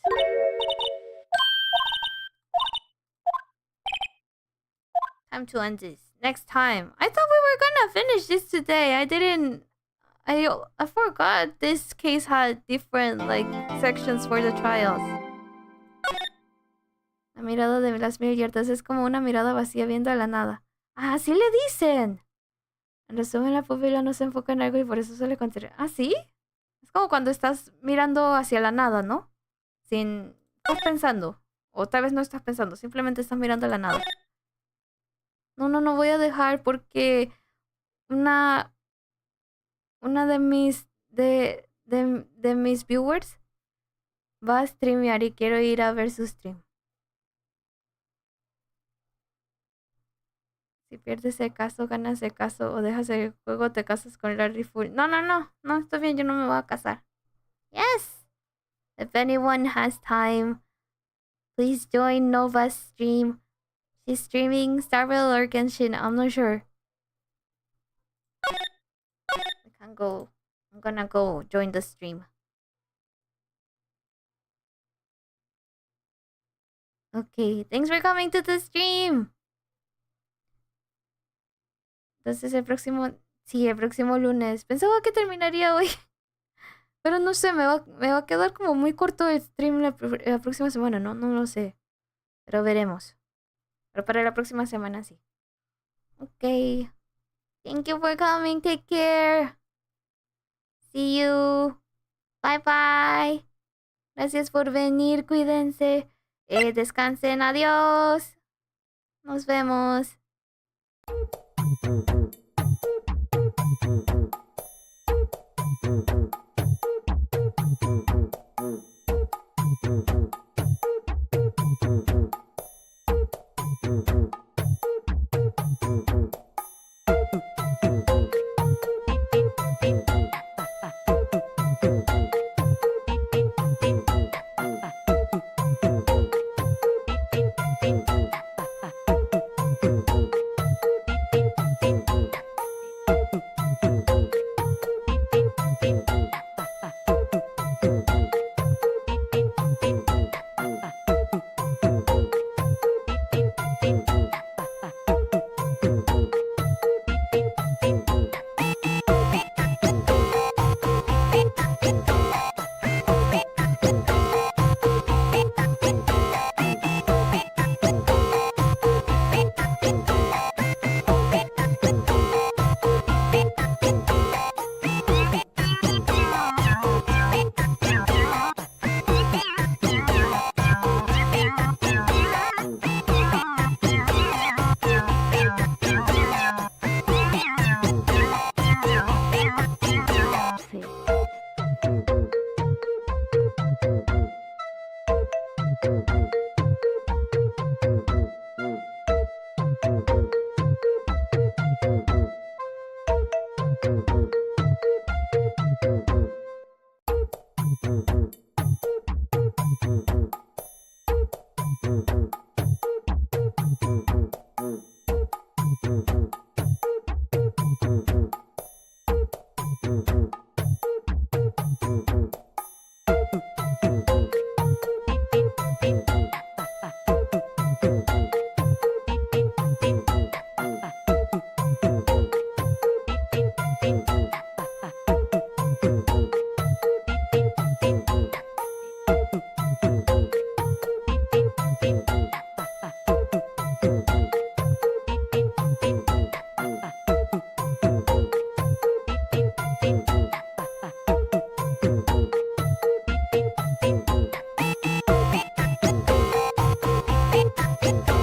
Time to end this. Next time. I thought we were gonna finish this today. I forgot this case had different sections for the trials. La mirada de las mil yardas es como una mirada vacía viendo a la nada. Ah, así le dicen. En resumen, la pupila no se enfoca en algo y por eso suele contener. ¿Ah, sí? Es como cuando estás mirando hacia la nada, ¿no? Estás pensando. O tal vez no estás pensando. Simplemente estás mirando a la nada. No voy a dejar porque una de mis viewers va a streamear y quiero ir a ver su stream. Si pierdes el caso, ganas el caso o dejas el juego, te casas con Larry Full. No, estoy bien, yo no me voy a casar. Yes! If anyone has time, please join Nova's stream. She's streaming Star Rail or Genshin, I'm not sure. I can go. I'm gonna go join the stream. Ok, thanks for coming to the stream. Entonces sí, el próximo lunes. Pensaba que terminaría hoy, pero no sé, me va a quedar como muy corto el stream la próxima semana, ¿no? No lo sé, pero veremos. Pero para la próxima semana sí. Ok, thank you for coming, take care. See you. Bye bye. Gracias por venir, cuídense. Descansen, adiós. Nos vemos.